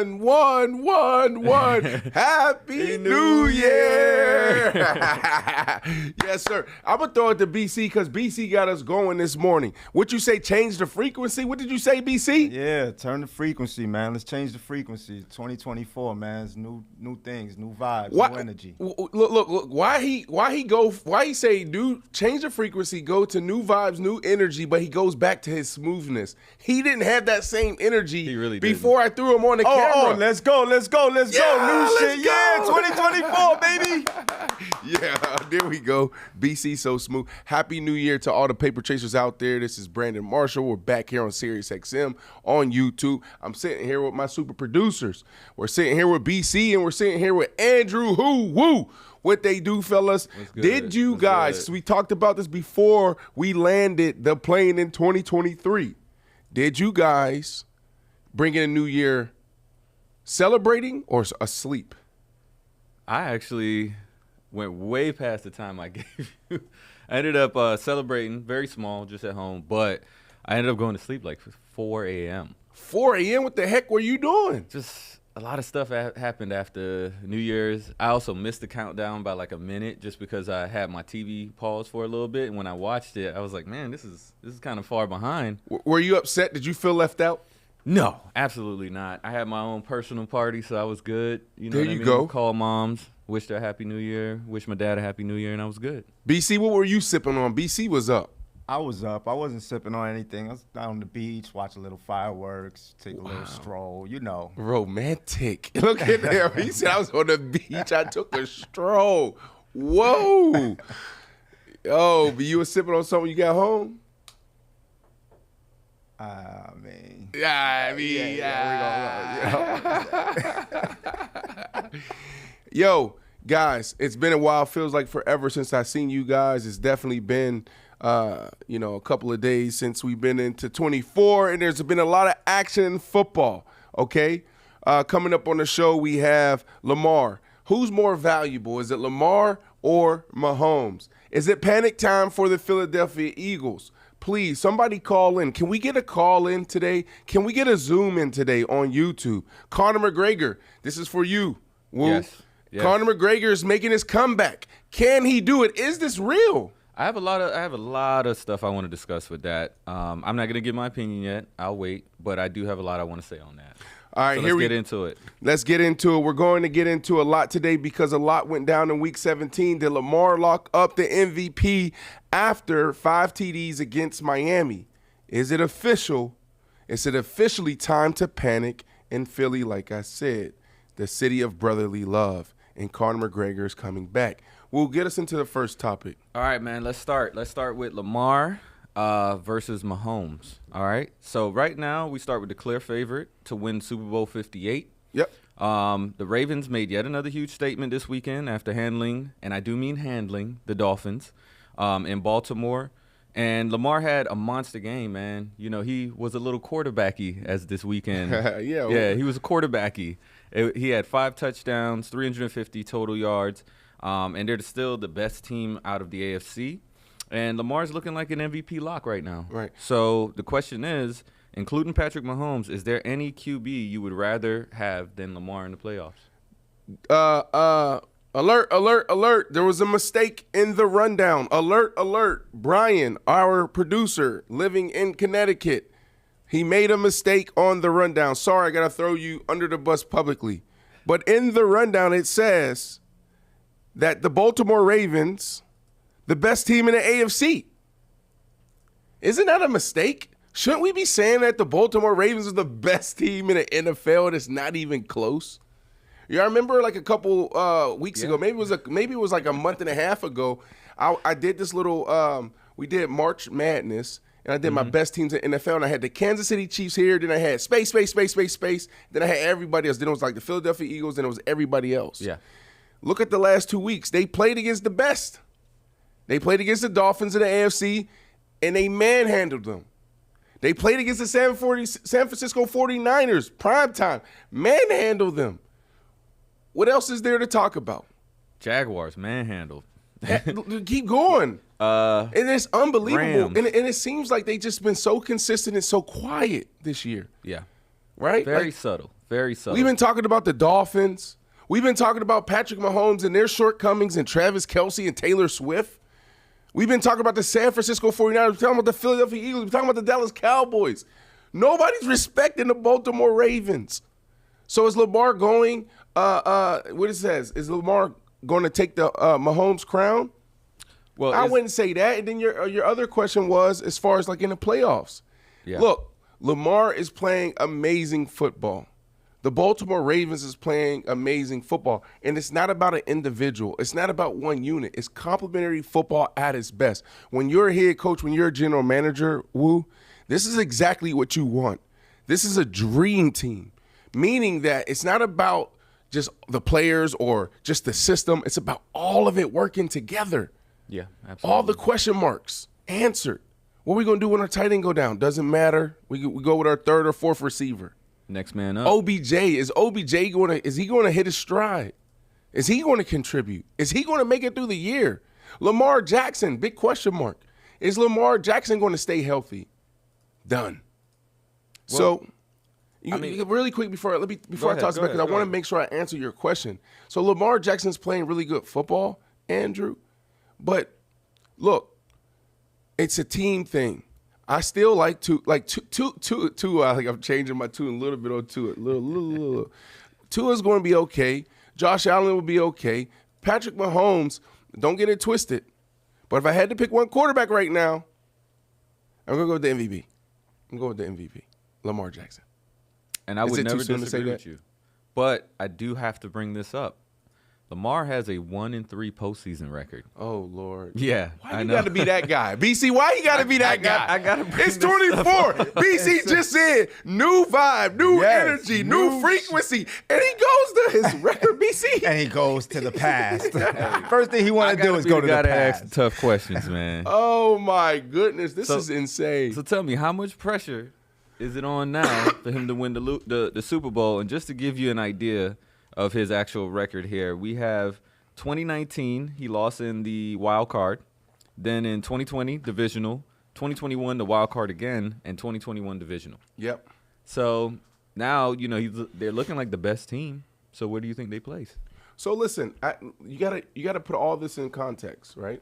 1. Happy New Year. Yes, sir. I'm going to throw it to BC because BC got us going this morning. What you say, change the frequency? What did you say, BC? Yeah, turn the frequency, man. Let's change the frequency. 2024, man. It's new things, new vibes, new energy. Look. Why he say change the frequency, go to new vibes, new energy, but he goes back to his smoothness. He didn't have that same energy before I threw him on the camera. Oh, let's go. New shit. Yeah, 2024, baby. Yeah, there we go. BC so smooth. Happy New Year to all the paper chasers out there. This is Brandon Marshall. We're back here on Sirius XM on YouTube. I'm sitting here with my super producers. We're sitting here with BC and we're sitting here with Andrew Woo. What they do, fellas. Did you guys, we talked about this before we landed the plane in 2023. Did you guys bring in a new year celebrating or asleep? I actually went way past the time I gave you. I ended up celebrating, very small, just at home, but I ended up going to sleep like 4 a.m. 4 a.m.? What the heck were you doing? Just a lot of stuff happened after New Year's. I also missed the countdown by like a minute just because I had my TV paused for a little bit. And when I watched it, I was like, man, this is kind of far behind. Were you upset? Did you feel left out? No, absolutely not. I had my own personal party, so I was good. You know there what you I mean? go. Call moms, wished her a Happy New Year, wished my dad a Happy New Year, and I was good. BC, what were you sipping on? BC was up. I was up. I wasn't sipping on anything. I was down on the beach, watch a little fireworks, take a little stroll, you know. Romantic. Look at him. He said I was on the beach. I took a stroll. Whoa. Oh, but you were sipping on something you got home? Yo, guys, it's been a while. Feels like forever since I seen you guys. It's definitely been a couple of days since we've been into 24, and there's been a lot of action in football, okay? Coming up on the show, we have Lamar. Who's more valuable? Is it Lamar or Mahomes? Is it panic time for the Philadelphia Eagles? Please, somebody call in. Can we get a call in today? Can we get a Zoom in today on YouTube? Conor McGregor, this is for you. Woo. Yes. Conor McGregor is making his comeback. Can he do it? Is this real? I have a lot of stuff I want to discuss with that. I'm not going to give my opinion yet. I'll wait, but I do have a lot I want to say on that. All right, so let's get into it. Let's get into it. We're going to get into a lot today because a lot went down in Week 17. Did Lamar lock up the MVP after 5 TDs against Miami? Is it official? Is it officially time to panic in Philly? Like I said, the city of brotherly love, and Conor McGregor is coming back. We'll get us into the first topic. All right, man, let's start. Let's start with Lamar versus Mahomes. All right. So right now we start with the clear favorite to win Super Bowl 58. Yep. The Ravens made yet another huge statement this weekend after handling, and I do mean handling, the Dolphins in Baltimore. And Lamar had a monster game, man. You know, he was a little quarterbacky as this weekend. Yeah, he was a quarterbacky. He had 5 touchdowns, 350 total yards, and they're still the best team out of the AFC. And Lamar's looking like an MVP lock right now. Right. So the question is, including Patrick Mahomes, is there any QB you would rather have than Lamar in the playoffs? Alert. There was a mistake in the rundown. Alert. Brian, our producer, living in Connecticut, he made a mistake on the rundown. Sorry, I got to throw you under the bus publicly. But in the rundown, it says that the Baltimore Ravens, the best team in the AFC. Isn't that a mistake? Shouldn't we be saying that the Baltimore Ravens are the best team in the NFL and it's not even close? Yeah, I remember like a couple weeks ago, maybe it was like a month and a half ago, I did this little, we did March Madness, and I did my best teams in the NFL, and I had the Kansas City Chiefs here, then I had space, then I had everybody else. Then it was like the Philadelphia Eagles, then it was everybody else. Yeah. Look at the last 2 weeks. They played against the best. They played against the Dolphins in the AFC, and they manhandled them. They played against the San Francisco 49ers, primetime, manhandled them. What else is there to talk about? Jaguars, manhandled. Keep going. And it's unbelievable. Rams. And it seems like they just been so consistent and so quiet this year. Yeah. Right? Very subtle. Very subtle. We've been talking about the Dolphins. We've been talking about Patrick Mahomes and their shortcomings and Travis Kelce and Taylor Swift. We've been talking about the San Francisco 49ers. We've been talking about the Philadelphia Eagles. We've been talking about the Dallas Cowboys. Nobody's respecting the Baltimore Ravens. So is Lamar going, what it says, is Lamar going to take the Mahomes crown? Well, I wouldn't say that. And then your other question was as far as like in the playoffs. Yeah. Look, Lamar is playing amazing football. The Baltimore Ravens is playing amazing football. And it's not about an individual. It's not about one unit. It's complementary football at its best. When you're a head coach, when you're a general manager, Woo, this is exactly what you want. This is a dream team, meaning that it's not about just the players or just the system. It's about all of it working together. Yeah, absolutely. All the question marks answered. What are we going to do when our tight end go down? Doesn't matter. We go with our third or fourth receiver. Next man up. OBJ, is he going to hit his stride? Is he going to contribute? Is he going to make it through the year? Lamar Jackson, big question mark. Is Lamar Jackson going to stay healthy? Done. Well, Really quick before I toss it back, because I want to make sure I answer your question. So Lamar Jackson's playing really good football, Andrew. But look, it's a team thing. I still like two. I'm changing my tune a little bit on Tua. Tua's going to be okay. Josh Allen will be okay. Patrick Mahomes, don't get it twisted. But if I had to pick one quarterback right now, I'm going to go with the MVP. I'm going with the MVP, Lamar Jackson. And I Is would it too never soon to say disagree that? with you. But I do have to bring this up. Lamar has a 1-3 postseason record. Oh, Lord. Yeah, Why I you know. got to be that guy? BC, why you got to be that guy? I gotta bring It's this 24. BC just said new vibe, new Yes, energy, new new frequency. And he goes to his record, BC. And he goes to the past. First thing he want to do is go to the gotta past. ask tough questions, man. Oh, my goodness. This So- is insane. So tell me, how much pressure is it on now for him to win the Super Bowl? And just to give you an idea of his actual record here, we have 2019, he lost in the wild card. Then in 2020, divisional. 2021, the wild card again. And 2021, divisional. Yep. So now, they're looking like the best team. So where do you think they place? So listen, you gotta put all this in context, right?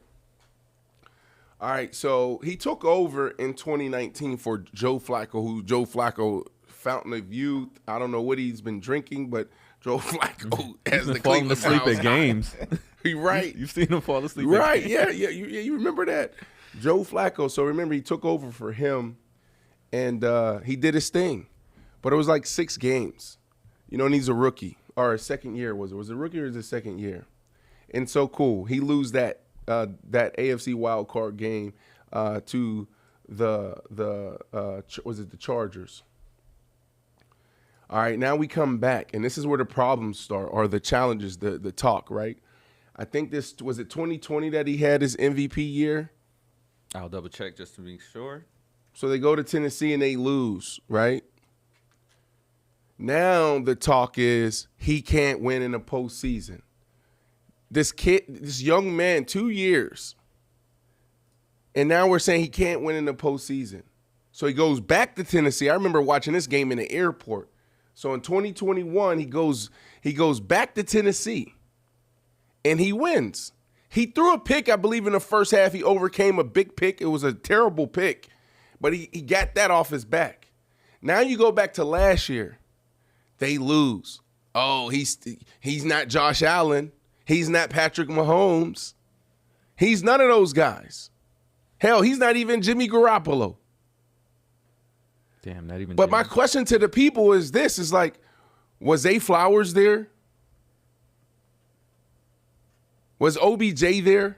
All right, so he took over in 2019 for Joe Flacco, fountain of youth. I don't know what he's been drinking, but Joe Flacco has the Falling Cleveland asleep Browns. at games. Right. You've seen him fall asleep. Right, At games. yeah. You remember that? Joe Flacco. So remember, he took over for him, and he did his thing. But it was like 6 games. And he's a rookie. Or a second year, was it? Was it a rookie or is it second year? And so cool. He lose that AFC wild card game to the Chargers. All right, now we come back, and this is where the problems start, or the challenges, the talk, right? I think was it 2020 that he had his MVP year? I'll double check just to be sure. So they go to Tennessee and they lose, right? Now the talk is he can't win in the postseason. This young man, 2 years, and now we're saying he can't win in the postseason. So he goes back to Tennessee. I remember watching this game in the airport. So in 2021, he goes back to Tennessee, and he wins. He threw a pick, I believe, in the first half. He overcame a big pick. It was a terrible pick, but he got that off his back. Now you go back to last year. They lose. Oh, he's not Josh Allen. He's not Patrick Mahomes. He's none of those guys. Hell, he's not even Jimmy Garoppolo. Damn, not even. But my James. question to the people is this, is like, was Zay Flowers there? Was OBJ there?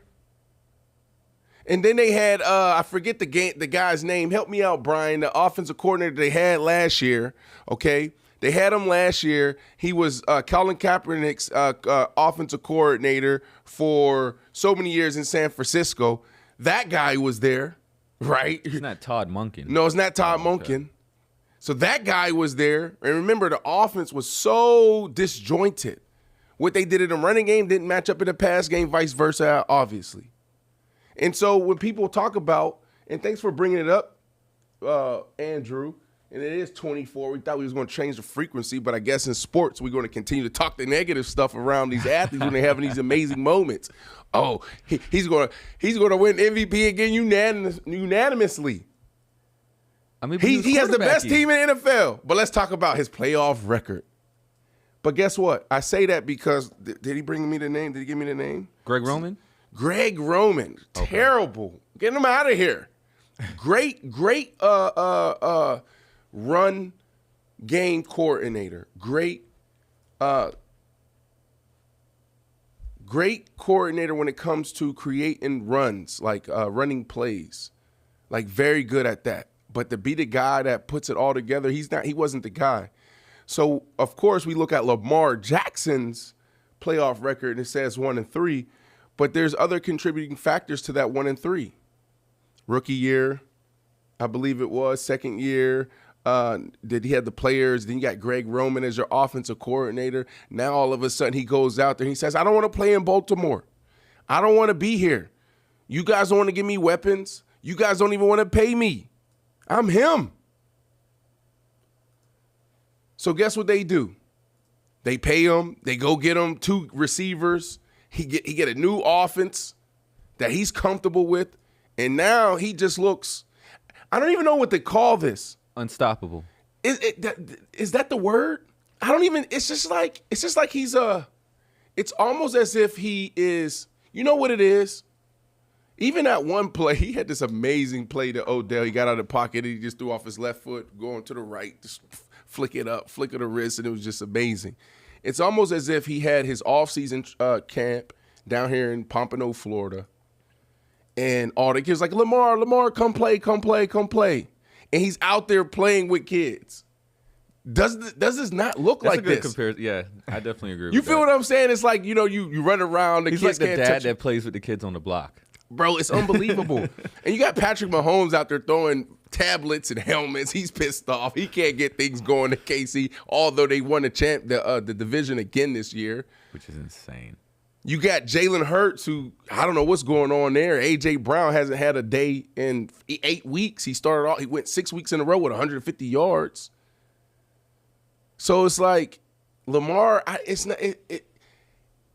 And then they had, I forget the guy's name. Help me out, Brian, the offensive coordinator they had last year, okay? They had him last year. He was Colin Kaepernick's offensive coordinator for so many years in San Francisco. That guy was there, right? It's not Todd Monken. No, it's not Todd Monken. So that guy was there. And remember, the offense was so disjointed. What they did in the running game didn't match up in the pass game, vice versa, obviously. And so when people talk about, and thanks for bringing it up, Andrew, And it is 24. We thought we was going to change the frequency, but I guess in sports, we're going to continue to talk the negative stuff around these athletes when they're having these amazing moments. Oh, he's going to win MVP again unanimously. I mean, he has the best team in the NFL. But let's talk about his playoff record. But guess what? I say that because did he bring me the name? Did he give me the name? Greg Roman? Greg Roman. Okay. Terrible. Get him out of here. Great run game coordinator. Great coordinator when it comes to creating runs, like running plays. Like very good at that. But to be the guy that puts it all together, he wasn't the guy. So of course we look at Lamar Jackson's playoff record and it says 1-3, but there's other contributing factors to that 1-3. Rookie year, I believe it was. Second year, did he had the players? Then you got Greg Roman as your offensive coordinator. Now all of a sudden he goes out there and he says, I don't want to play in Baltimore. I don't want to be here. You guys don't want to give me weapons. You guys don't even want to pay me. I'm him. So guess what they do? They pay him. They go get him 2 receivers. He get a new offense that he's comfortable with. And now he just looks, I don't even know what to call this. Unstoppable. Is that the word? I don't even, it's just like he's it's almost as if he is, you know what it is? Even at one play, he had this amazing play to Odell. He got out of the pocket and he just threw off his left foot, going to the right, just flick it up, flick of the wrist, and it was just amazing. It's almost as if he had his offseason camp down here in Pompano, Florida. And all the kids like, Lamar, come play. And he's out there playing with kids. Does this not look That's like a good this? Comparison. Yeah, I definitely agree with You that. feel what I'm saying? It's like, you run around. He's kids like the can't dad touch that plays with the kids on the block. Bro, it's unbelievable. And you got Patrick Mahomes out there throwing tablets and helmets. He's pissed off. He can't get things going to KC, although they won the division again this year. Which is insane. You got Jalen Hurts, who I don't know what's going on there. A.J. Brown hasn't had a day in 8 weeks. He went 6 weeks in a row with 150 yards. So it's like Lamar.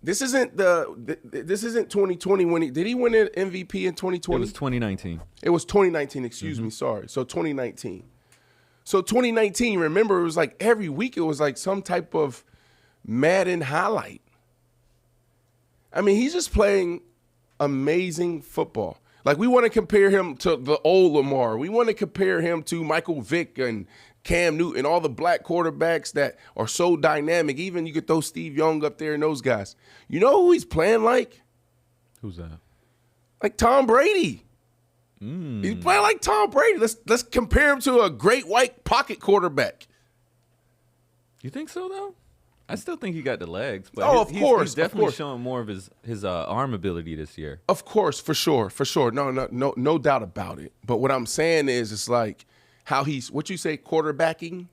This isn't 2020 when did he win an MVP in 2020? It was 2019. It was 2019. Excuse me. Sorry. So 2019. So 2019. Remember, it was like every week it was like some type of Madden highlight. I mean, he's just playing amazing football. Like, we want to compare him to the old Lamar. We want to compare him to Michael Vick and Cam Newton, all the black quarterbacks that are so dynamic. Even you could throw Steve Young up there and those guys. You know who he's playing like? Who's that? Like Tom Brady. He's playing like Tom Brady. Let's compare him to a great white pocket quarterback. You think so, though? I still think he got the legs, but of course, he's definitely showing more of his arm ability this year. Of course, for sure. No doubt about it. But what I'm saying is, it's like how he's what you say, quarterbacking.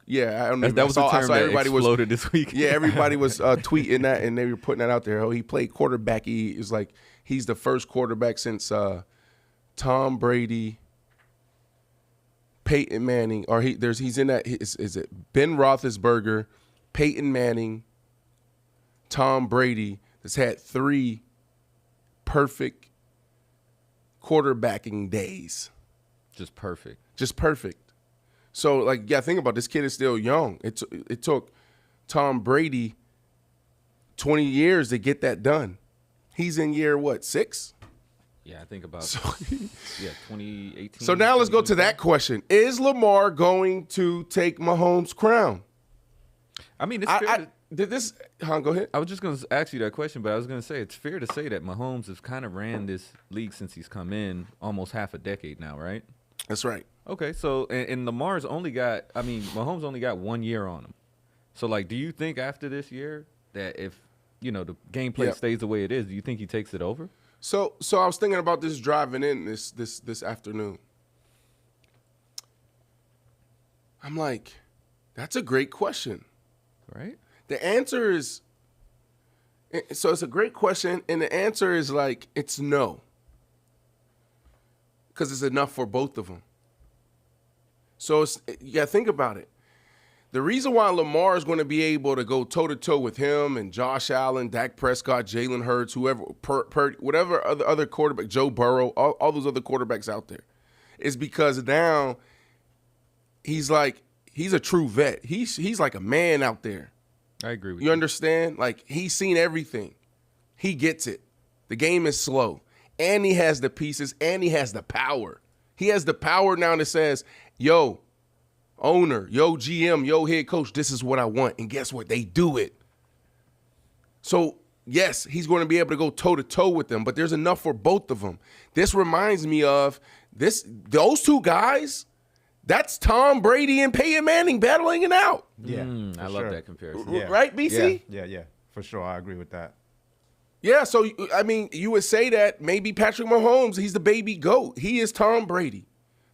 Yeah, I don't know. That was the term that everybody exploded this week. Yeah, everybody was tweeting that, and they were putting that out there. Oh, he played quarterbacky. It's like he's the first quarterback since Tom Brady, Peyton Manning, or he's in that. Is it Ben Roethlisberger? Peyton Manning, Tom Brady has had 3 perfect quarterbacking days. Just perfect. So, like, yeah, think about it. This kid is still young. It took Tom Brady 20 years to get that done. He's in year, 6? Yeah, I think about 2018. So now let's go to that question. Is Lamar going to take Mahomes' crown? I mean, it's fair go ahead. I was just going to ask you that question, but I was going to say it's fair to say that Mahomes has kind of ran this league since he's come in almost half a decade now, right? That's right. Okay, so and Lamar's Mahomes only got 1 year on him. So, like, do you think after this year that if, the gameplay stays the way it is, do you think he takes it over? So I was thinking about this driving in this afternoon. I'm like, that's a great question. Right? The answer is, so it's a great question, and the answer is like, it's no. Because it's enough for both of them. So you got to think about it. The reason why Lamar is going to be able to go toe-to-toe with him and Josh Allen, Dak Prescott, Jalen Hurts, whoever, whatever other quarterback, Joe Burrow, all those other quarterbacks out there, is because now he's a true vet. He's like a man out there. I agree with You understand? Like, he's seen everything. He gets it. The game is slow. And he has the pieces, and he has the power. He has the power now that says, yo, owner, yo, GM, yo, head coach, this is what I want. And guess what? They do it. So, yes, he's going to be able to go toe-to-toe with them, but there's enough for both of them. This reminds me of those two guys. That's Tom Brady and Peyton Manning battling it out. Yeah, I love that comparison. Yeah. Right, BC? Yeah, for sure. I agree with that. Yeah, so, I mean, you would say that maybe Patrick Mahomes, he's the baby GOAT. He is Tom Brady.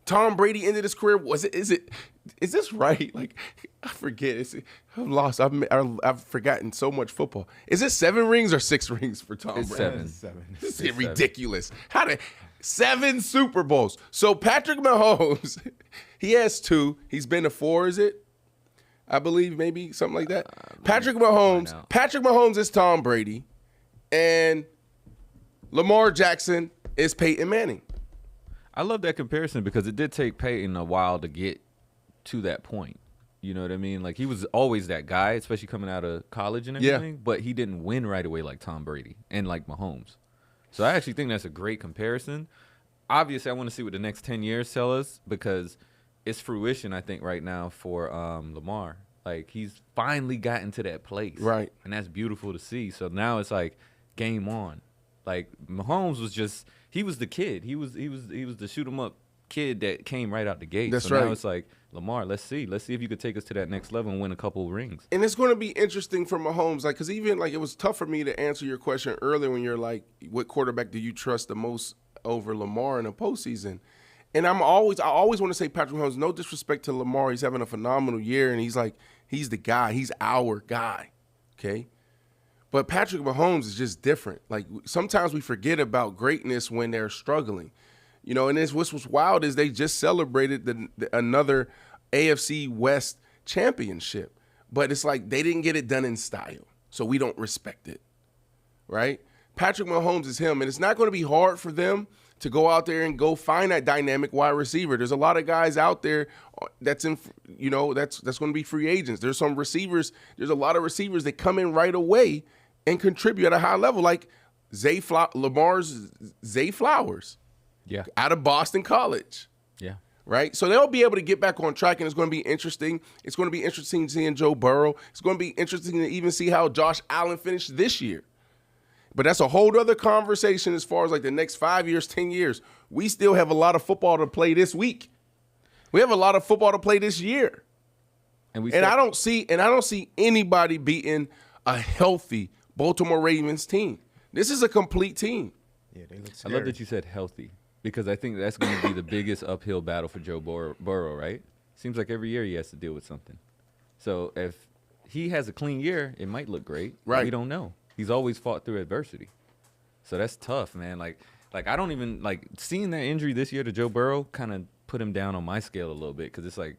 Tom Brady ended his career. Is this right? Like, I forget. I'm lost. I've forgotten so much football. Is it 7 rings or 6 rings for Tom It's Brady? 7. This is ridiculous. 7 Super Bowls. So Patrick Mahomes, he has 2. He's been to 4, is it? I believe maybe something like that. Patrick Mahomes is Tom Brady, and Lamar Jackson is Peyton Manning. I love that comparison because it did take Peyton a while to get to that point. You know what I mean? Like, he was always that guy, especially coming out of college and everything, but he didn't win right away like Tom Brady and like Mahomes. So I actually think that's a great comparison. Obviously, I want to see what the next 10 years tell us because it's fruition, I think, right now for Lamar. Like, he's finally gotten to that place. Right. And that's beautiful to see. So now it's like game on. Like, Mahomes was just – he was the kid. He was the shoot 'em up kid that came right out the gate. That's so right. Now it's like, Lamar, let's see if you could take us to that next level and win a couple of rings. And it's going to be interesting for Mahomes, like, because even like it was tough for me to answer your question earlier when you're like, what quarterback do you trust the most over Lamar in the postseason? And I always want to say Patrick Mahomes. No disrespect to Lamar, he's having a phenomenal year, and he's the guy. He's our guy, okay. But Patrick Mahomes is just different. Like, sometimes we forget about greatness when they're struggling. You know, and what's wild is they just celebrated another AFC West championship. But it's like they didn't get it done in style, so we don't respect it, right? Patrick Mahomes is him, and it's not going to be hard for them to go out there and go find that dynamic wide receiver. There's a lot of guys out there that's in, you know, that's going to be free agents. There's some receivers. There's a lot of receivers that come in right away and contribute at a high level, like Lamar's Zay Flowers, out of Boston College, right? So they'll be able to get back on track, and it's going to be interesting. It's going to be interesting seeing Joe Burrow. It's going to be interesting to even see how Josh Allen finished this year. But that's a whole other conversation as far as like the next 5 years, 10 years. We still have a lot of football to play this week. We have a lot of football to play this year, and I don't see anybody beating a healthy Baltimore Ravens team. This is a complete team. Yeah, they look I scary. love that you said healthy because I think that's going to be the biggest uphill battle for Joe Burrow, right? Seems like every year he has to deal with something. So if he has a clean year, it might look great. Right. We don't know. He's always fought through adversity. So that's tough, man. Like I don't even like seeing that injury this year to Joe Burrow kind of put him down on my scale a little bit because it's like,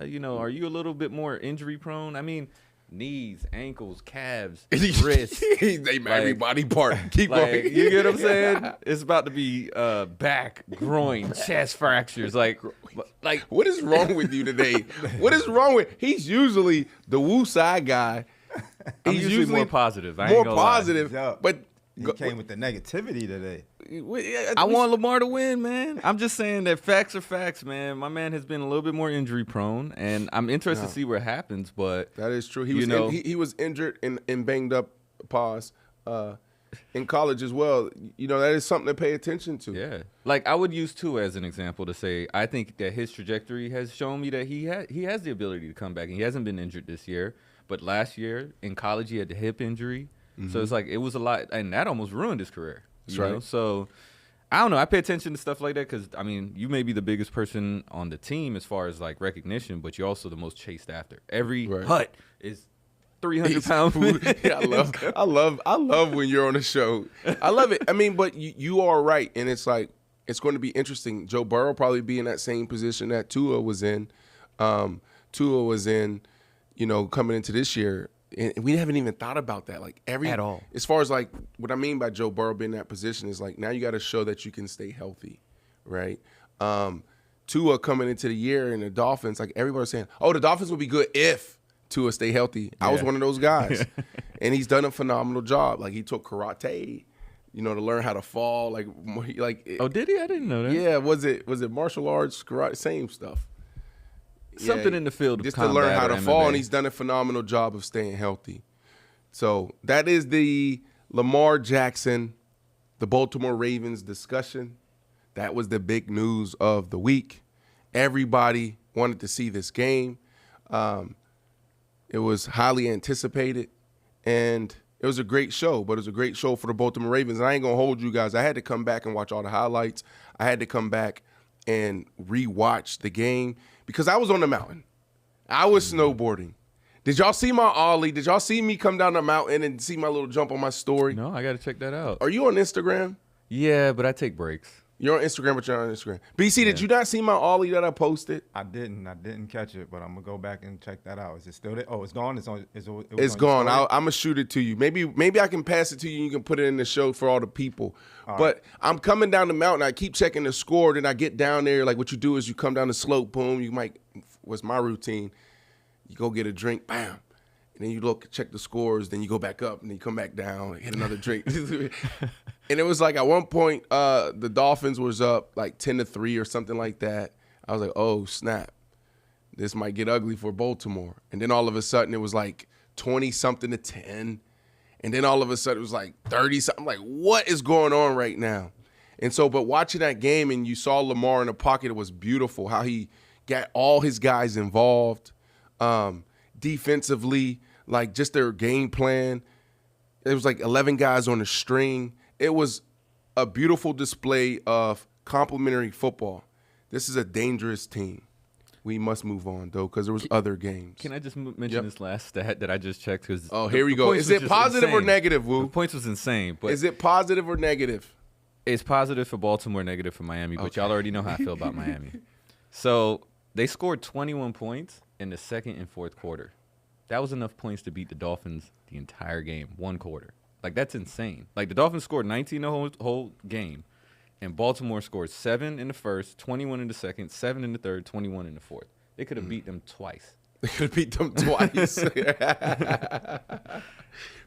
you know, are you a little bit more injury prone? I mean, knees, ankles, calves, wrists. They every body part. Keep going. You get what I'm saying? It's about to be back, groin, chest fractures. Like, what is wrong with you today? What is wrong with? He's usually the Woo side guy. I'm usually more positive. I ain't More gonna positive, Yeah. but He came with the negativity today. I want Lamar to win, man. I'm just saying that facts are facts, man. My man has been a little bit more injury prone, and I'm interested to see what happens. But that is true. He was injured and banged up. In college as well. You know, that is something to pay attention to. Yeah, like I would use Tua as an example to say I think that his trajectory has shown me that he has the ability to come back, and he hasn't been injured this year. But last year in college, he had the hip injury. So it's like it was a lot, and that almost ruined his career. That's you know? right. So I don't know. I pay attention to stuff like that because, I mean, you may be the biggest person on the team as far as, like, recognition, but you're also the most chased after. Every hut is 300 pounds. Yeah, I love when you're on the show. I love it. I mean, but you are right, and it's like it's going to be interesting. Joe Burrow probably be in that same position that Tua was in. Tua was in, coming into this year, and we haven't even thought about that. Like at all. As far as like what I mean by Joe Burrow being in that position is like now you got to show that you can stay healthy, right? Tua coming into the year and the Dolphins, like everybody's saying, oh, the Dolphins will be good if Tua stay healthy. I was one of those guys, and he's done a phenomenal job. Like he took karate, to learn how to fall. Oh, did he? I didn't know that. Yeah, was it martial arts, karate, same stuff. Something in the field of just combat to learn how to MMA. fall, and he's done a phenomenal job of staying healthy. So that is the Lamar Jackson, the Baltimore Ravens discussion. That was the big news of the week. Everybody wanted to see this game. It was highly anticipated, and it was a great show, but it was a great show for the Baltimore Ravens. And I ain't going to hold you guys. I had to come back and watch all the highlights. I had to come back and rewatch the game because I was on the mountain. I was snowboarding. Did y'all see my ollie? Did y'all see me come down the mountain and see my little jump on my story? No, I got to check that out. Are you on Instagram? Yeah, but I take breaks. You're on Instagram, but you're on Instagram. BC, did you not see my ollie that I posted? I didn't catch it, but I'm gonna go back and check that out. Is it still there? Oh, it's gone. It's gone. I'm gonna shoot it to you. Maybe I can pass it to you. And you can put it in the show for all the people. But right. I'm coming down the mountain. I keep checking the score. Then I get down there. Like what you do is you come down the slope. Boom. What's my routine? You go get a drink. Bam. And then you check the scores. Then you go back up and then you come back down. Get another drink. And it was like at one point, the Dolphins was up like 10-3 or something like that. I was like, oh, snap. This might get ugly for Baltimore. And then all of a sudden it was like 20-something to 10. And then all of a sudden it was like 30-something. Like, what is going on right now? And so, but watching that game and you saw Lamar in the pocket, it was beautiful how he got all his guys involved. Defensively, like just their game plan. It was like 11 guys on a string. It was a beautiful display of complementary football. This is a dangerous team. We must move on, though, because there was other games. Can I just mention this last stat that I just checked? Oh, here we go. Is it positive or negative, Woo? The points was insane. But is it positive or negative? It's positive for Baltimore, negative for Miami, but y'all already know how I feel about Miami. So they scored 21 points in the second and fourth quarter. That was enough points to beat the Dolphins the entire game, one quarter. Like, that's insane. Like, the Dolphins scored 19 the whole game, and Baltimore scored 7 in the first, 21 in the second, 7 in the third, 21 in the fourth. They could have beat them twice. They could have beat them twice.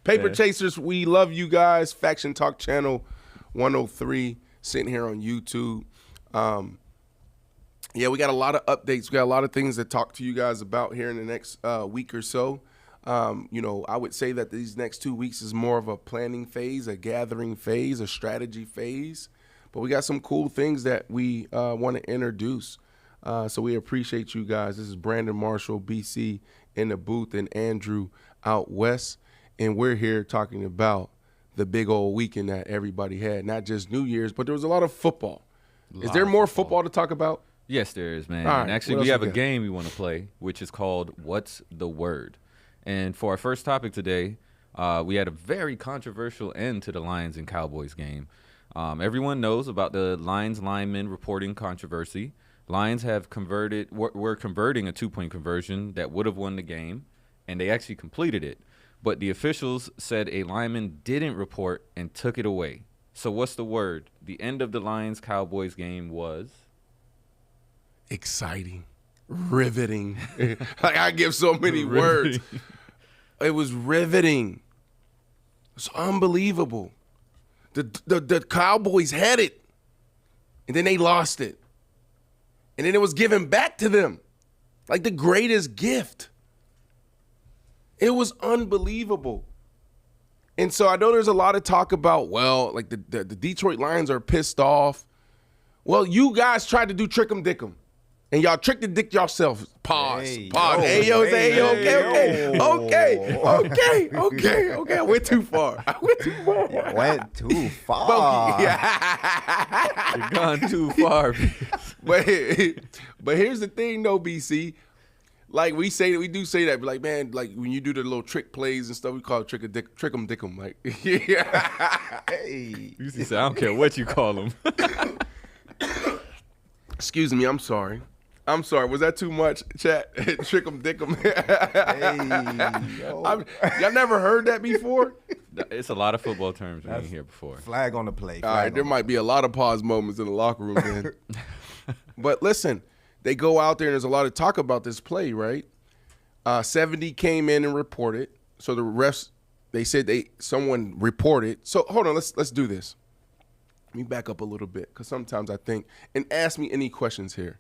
Paper Chasers, we love you guys. Faction Talk Channel 103, sitting here on YouTube. Yeah, we got a lot of updates. We got a lot of things to talk to you guys about here in the next week or so. I would say that these next 2 weeks is more of a planning phase, a gathering phase, a strategy phase. But we got some cool things that we want to introduce. So we appreciate you guys. This is Brandon Marshall, BC, in the booth, and Andrew out west. And we're here talking about the big old weekend that everybody had, not just New Year's, but there was a lot of football. Is there more football to talk about? Yes, there is, man. All right, and actually, we have a game we want to play, which is called What's the Word? And for our first topic today, we had a very controversial end to the Lions and Cowboys game. Everyone knows about the Lions linemen reporting controversy. Lions have were converting a 2-point conversion that would have won the game, and they actually completed it. But the officials said a lineman didn't report and took it away. So what's the word? The end of the Lions-Cowboys game was? Exciting. Riveting. Like, I give so many words. It was riveting. It's unbelievable. The Cowboys had it, and then they lost it. And then it was given back to them like the greatest gift. It was unbelievable. And so I know there's a lot of talk about, well, like the Detroit Lions are pissed off. Well, you guys tried to do trick 'em dick 'em. And y'all tricked the dick yourselves. Pause. Hey, Pause. Okay. I went too far. Went too far. You're gone too far. But here's the thing, though, BC. Like we do say that, but like, man, like when you do the little trick plays and stuff, we call it trick 'em dick 'em. Like, yeah. You used to say, I don't care what you call them. Excuse me, I'm sorry. I'm sorry. Was that too much, chat? Trick 'em, dick 'em. Hey, yo. Y'all never heard that before? It's a lot of football terms we didn't hear before. Flag on the play. All right, there might be a lot of pause moments in the locker room then. But listen, they go out there and there's a lot of talk about this play, right? 70 came in and reported. So the refs, they said someone reported. So hold on, let's do this. Let me back up a little bit because sometimes I think, and ask me any questions here.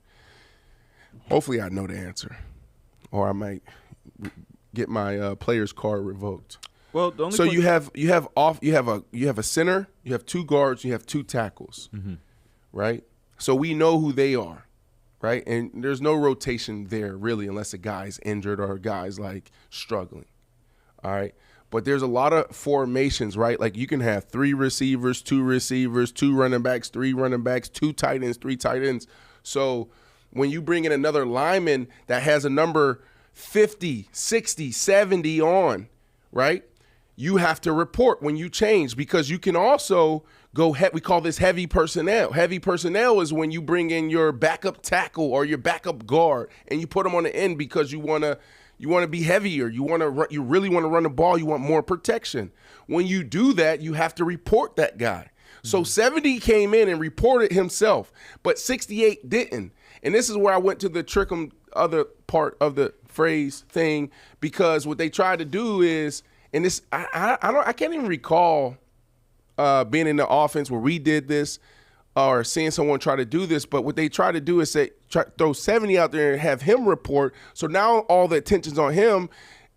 Hopefully I know the answer, or I might get my player's card revoked. Well, the only so you have a center, you have two guards, you have two tackles, right? So we know who they are, right? And there's no rotation there really, unless a guy's injured or a guy's like struggling, all right? But there's a lot of formations, right? Like you can have 3 receivers, 2 running backs, 3 running backs, 2 tight ends, 3 tight ends. So when you bring in another lineman that has a number 50, 60, 70 on, right? You have to report when you change because you can also go, we call this heavy personnel. Heavy personnel is when you bring in your backup tackle or your backup guard and you put them on the end because you want to be heavier. You really want to run the ball. You want more protection. When you do that, you have to report that guy. So 70 came in and reported himself, but 68 didn't. And this is where I went to the trick 'em other part of the phrase thing because what they tried to do is, and this I can't even recall being in the offense where we did this or seeing someone try to do this, but what they try to do is throw 70 out there and have him report. So now all the attention's on him,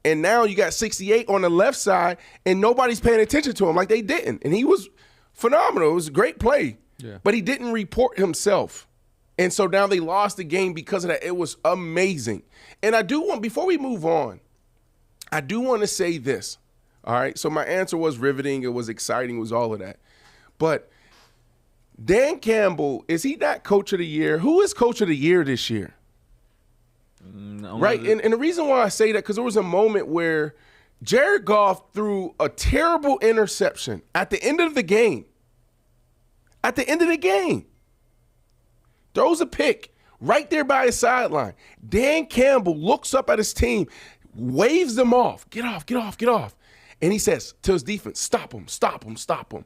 and now you got 68 on the left side, and nobody's paying attention to him like they didn't. And he was phenomenal. It was a great play, but he didn't report himself. And so now they lost the game because of that. It was amazing. And before we move on, I do want to say this, all right? So my answer was riveting. It was exciting. It was all of that. But Dan Campbell, is he not Coach of the Year? Who is Coach of the Year this year? Right? And the reason why I say that, because there was a moment where Jared Goff threw a terrible interception at the end of the game. At the end of the game. Throws a pick right there by his sideline. Dan Campbell looks up at his team, waves them off. Get off, get off, get off. And he says to his defense, stop him, stop him, stop him.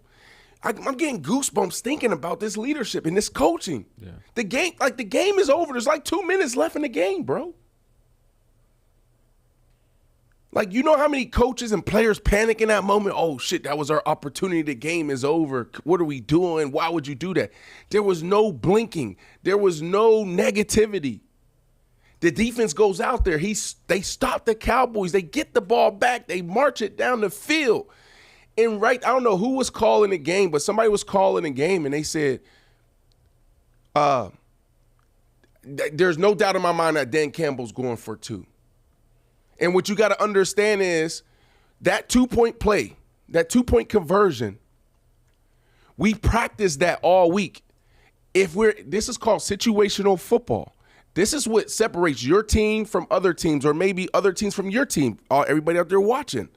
I'm getting goosebumps thinking about this leadership and this coaching. Yeah. The game is over. There's like 2 minutes left in the game, bro. Like, you know how many coaches and players panic in that moment? Oh, shit, that was our opportunity. The game is over. What are we doing? Why would you do that? There was no blinking. There was no negativity. The defense goes out there. They stop the Cowboys. They get the ball back. They march it down the field. And I don't know who was calling the game, but somebody was calling the game, and they said, there's no doubt in my mind that Dan Campbell's going for 2. And what you got to understand is that 2-point play, that 2-point conversion, we practice that all week. This is called situational football. This is what separates your team from other teams, or maybe other teams from your team. Everybody out there watching.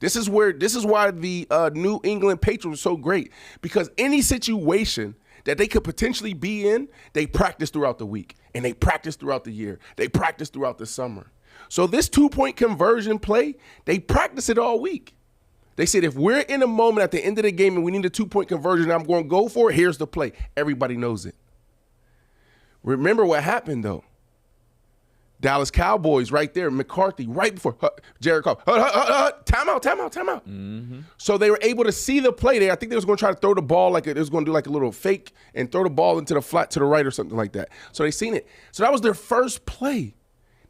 This is why the New England Patriots are so great, because any situation that they could potentially be in, they practice throughout the week, and they practice throughout the year. They practice throughout the summer. So this 2-point conversion play, they practice it all week. They said, if we're in a moment at the end of the game and we need a 2-point conversion, I'm going to go for it, here's the play. Everybody knows it. Remember what happened, though. Dallas Cowboys right there, McCarthy right before Jared Goff. Timeout. Mm-hmm. So they were able to see the play there. I think they was going to try to throw the ball they was going to do like a little fake and throw the ball into the flat to the right or something like that. So they seen it. So that was their first play.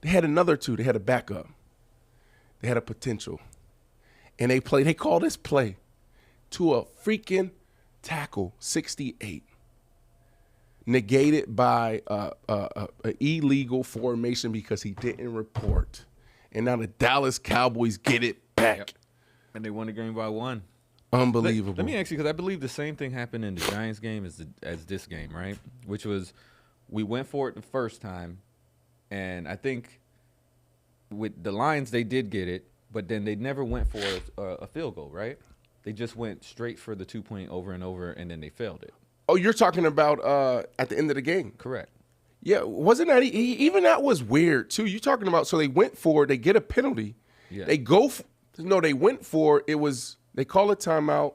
They had another 2. They had a backup. They had a potential. And they called this play to a freaking tackle, 68. Negated by an illegal formation because he didn't report. And now the Dallas Cowboys get it back. Yep. And they won the game by 1. Unbelievable. Let me ask you, because I believe the same thing happened in the Giants game as this game, right? Which was we went for it the first time, and I think with the Lions they did get it, but then they never went for a field goal, right? They just went straight for the 2-point over and over, and then they failed it. Oh, you're talking about at the end of the game? Correct. Yeah, wasn't that even that was weird too? You talking about so they went for it, they get a penalty. Yeah. They go for, no, they went for it was they call a timeout.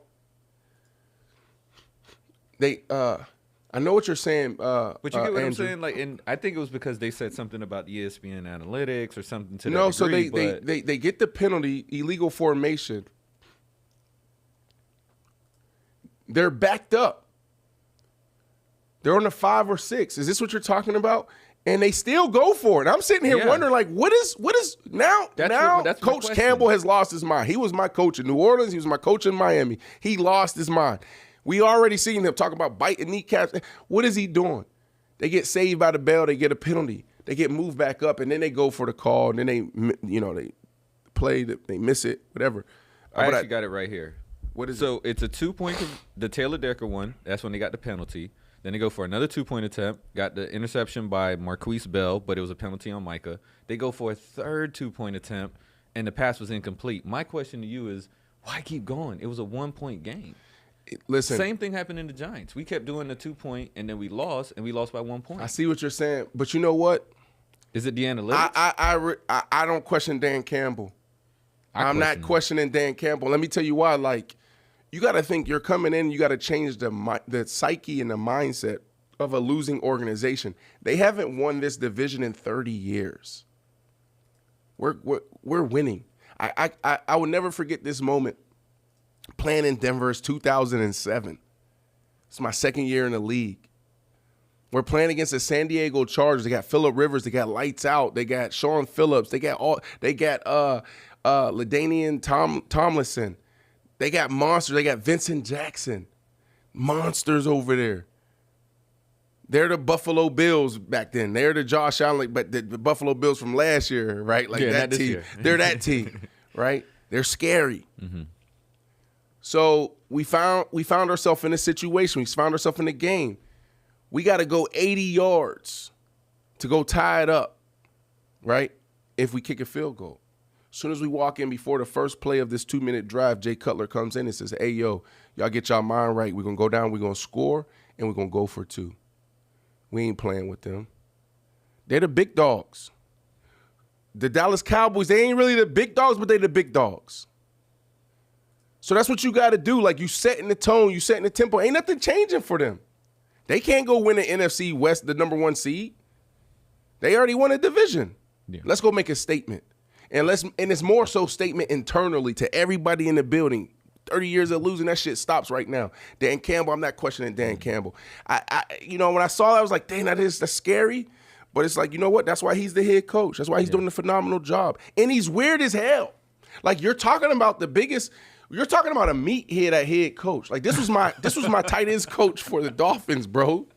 They I know what you're saying, But you get what I'm Andrew. saying? Like, and I think it was because they said something about ESPN analytics or something to that No, so degree, they get the penalty, illegal formation. They're backed up. They're on the 5 or 6. Is this what you're talking about? And they still go for it. I'm sitting here Yeah. wondering, like, what is now? That's my Coach question. Campbell has lost his mind. He was my coach in New Orleans. He was my coach in Miami. He lost his mind. We already seen him talk about biting kneecaps. What is he doing? They get saved by the bell. They get a penalty. They get moved back up, and then they go for the call. And then they play. They miss it. Whatever. I actually got it right here. What is so it's a 2-point, the Taylor Decker one. That's when they got the penalty. Then they go for another 2-point attempt. Got the interception by Marquise Bell, but it was a penalty on Micah. They go for a third 2-point attempt, and the pass was incomplete. My question to you is, why keep going? It was a 1-point game. Listen, Same thing happened in the Giants. We kept doing the 2-point, and then we lost by 1 point. I see what you're saying, but you know what? Is it the analytics? I don't question Dan Campbell. I'm not question questioning Dan Campbell. Let me tell you why. Like, you got to think you're coming in. You got to change the psyche and the mindset of a losing organization. They haven't won this division in 30 years. We're winning. I will never forget this moment. Playing in Denver is 2007. It's my second year in the league. We're playing against the San Diego Chargers. They got Phillip Rivers. They got Lights Out. They got Sean Phillips. They got LaDainian Tomlinson. They got monsters. They got Vincent Jackson. Monsters over there. They're the Buffalo Bills back then. They're the Josh Allen, but the Buffalo Bills from last year, right? Like that team. They're that team, right? They're scary. Mm-hmm. So we found ourselves in a situation. We found ourselves in a game. We got to go 80 yards to go tie it up, right? If we kick a field goal. As soon as we walk in before the first play of this 2-minute drive, Jay Cutler comes in and says, hey, yo, y'all get y'all mind right. We're going to go down, we're going to score, and we're going to go for 2. We ain't playing with them. They're the big dogs. The Dallas Cowboys, they ain't really the big dogs, but they the big dogs. So that's what you got to do. Like, you setting the tone, you setting the tempo. Ain't nothing changing for them. They can't go win the NFC West, the number 1 seed. They already won a division. Yeah. Let's go make a statement. And it's more so statement internally to everybody in the building. 30 years of losing, that shit stops right now. Dan Campbell, I'm not questioning Dan Campbell. I when I saw that, I was like, dang, that's scary. But it's like, you know what? That's why he's the head coach. That's why he's doing a phenomenal job. And he's weird as hell. Like, you're talking about the biggest. You're talking about a meathead at head coach. Like, this was my tight ends coach for the Dolphins, bro.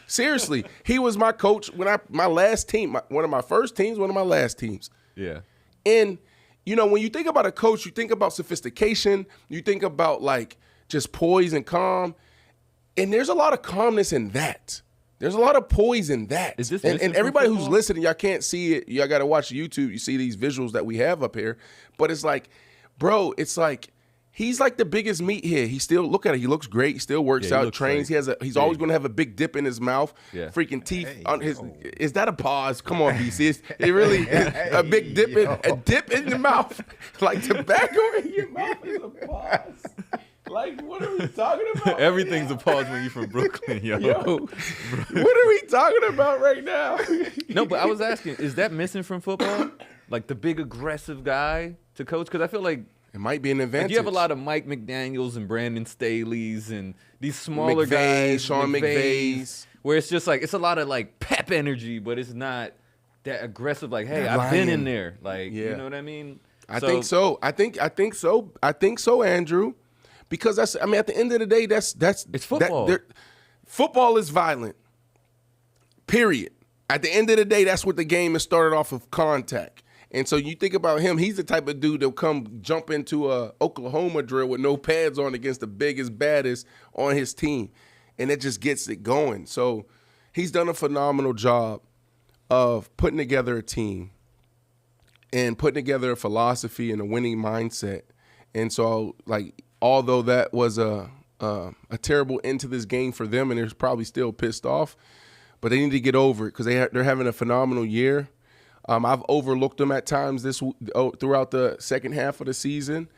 Seriously, he was my coach when my last team, one of my first teams, one of my last teams. Yeah. And when you think about a coach, you think about sophistication. You think about like just poise and calm. And there's a lot of calmness in that. There's a lot of poise in that. Is this and everybody who's listening, y'all can't see it. Y'all got to watch YouTube. You see these visuals that we have up here. But it's like, bro, it's like he's like the biggest meathead. He still, look at it. He looks great. He still works out, trains. Great. He's always going to have a big dip in his mouth. Yeah. Freaking teeth on his. Is that a pause? Come on, BC. It really a big dip in the mouth, like tobacco in your mouth is a pause. Like, what are we talking about? Everything's a pause when you're from Brooklyn, yo. What are we talking about right now? No, but I was asking, is that missing from football? Like the big aggressive guy to coach? Because I feel like it might be an advantage. Like you have a lot of Mike McDaniels and Brandon Staley's and these smaller guys, Sean McVay's, where it's just like it's a lot of like pep energy, but it's not that aggressive. Like, hey, I've been in there. Like, you know what I mean? I think so. I think so, Andrew. Because at the end of the day, that's it's football. Football is violent. Period. At the end of the day, that's what the game is started off of, contact. And so you think about him, he's the type of dude that'll come jump into a Oklahoma drill with no pads on against the biggest, baddest on his team. And it just gets it going. So he's done a phenomenal job of putting together a team and putting together a philosophy and a winning mindset. And so, like, although that was a terrible end to this game for them, and they're probably still pissed off, but they need to get over it because they're having a phenomenal year. I've overlooked them at times throughout the second half of the season,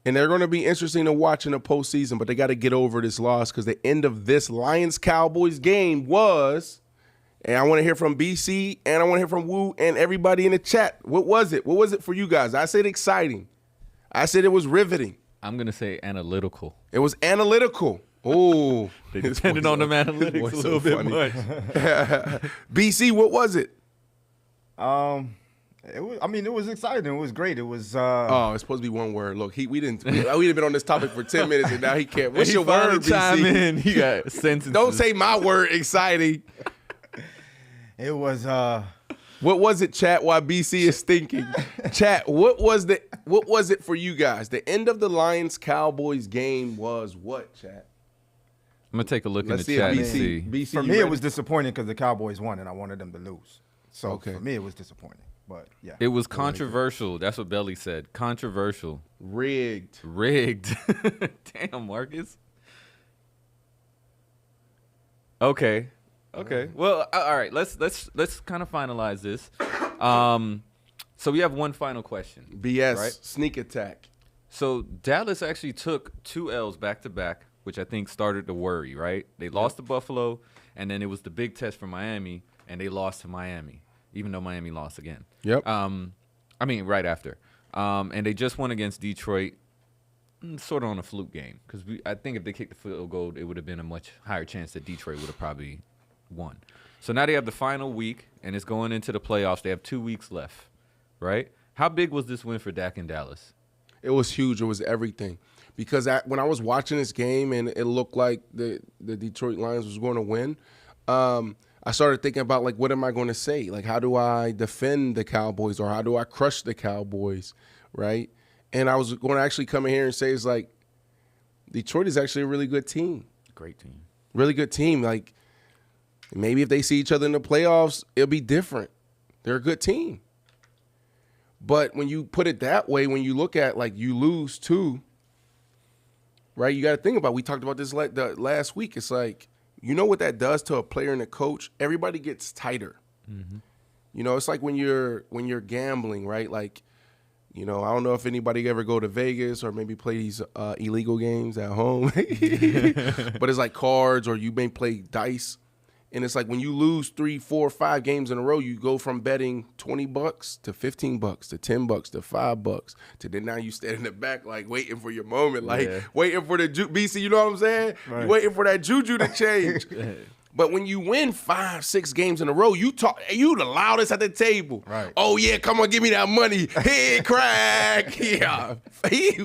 and they're going to be interesting to watch in the postseason, but they got to get over this loss because the end of this Lions-Cowboys game was, and I want to hear from BC, and I want to hear from Woo and everybody in the chat. What was it? What was it for you guys? I said exciting. I said it was riveting. I'm going to say analytical. It was analytical. Oh. They depended on them analytics a little bit much. BC, what was it? It was exciting. It was great. It was. It's supposed to be one word. Look, we'd have been on this topic for 10 minutes, and now he can't. What's your word, chime BC? in. He got sentences. Don't say my word, exciting. It was. What was it, chat? While BC is thinking, chat. What was it for you guys? The end of the Lions-Cowboys game was what, chat? I'm gonna take a look Let's in the chat and see. see. BC, For me, it was disappointing because the Cowboys won, and I wanted them to lose. So Okay. for me, it was disappointing. But yeah, It was controversial. That's what Belly said. Controversial. rigged. Rigged. Damn, Marcus. Okay. Well, all right. Let's kind of finalize this. So we have one final question. BS Right? sneak attack. So Dallas actually took 2 L's back to back, which I think started to worry. Right? They lost to Buffalo, and then it was the big test for Miami, and they lost to Miami, even though Miami lost again. Yep. Right after. And they just won against Detroit, sort of on a fluke game. Because I think if they kicked the field goal, it would have been a much higher chance that Detroit would have probably won. So now they have the final week, and it's going into the playoffs. They have 2 weeks left, right? How big was this win for Dak in Dallas? It was huge. It was everything. Because when I was watching this game and it looked like the Detroit Lions was going to win, I started thinking about, like, what am I going to say? Like, how do I defend the Cowboys or how do I crush the Cowboys, right? And I was going to actually come in here and say, it's like, Detroit is actually a really good team. Great team. Really good team. Like, maybe if they see each other in the playoffs, it'll be different. They're a good team. But when you put it that way, when you look at, like, you lose 2, right, you got to think about, we talked about this last week. It's like, you know what that does to a player and a coach? Everybody gets tighter. Mm-hmm. You know, it's like when you're gambling, right? Like, you know, I don't know if anybody ever go to Vegas or maybe play these illegal games at home. But it's like cards, or you may play dice. And it's like when you lose 3, 4, 5 games in a row, you go from betting $20 to $15 to $10 to $5 to then now you stand in the back like waiting for your moment, like waiting for the BC. You know what I'm saying? Right. You're waiting for that juju to change. But when you win 5, 6 games in a row, you the loudest at the table. Right. Oh yeah, come on, give me that money. Head crack. Yeah.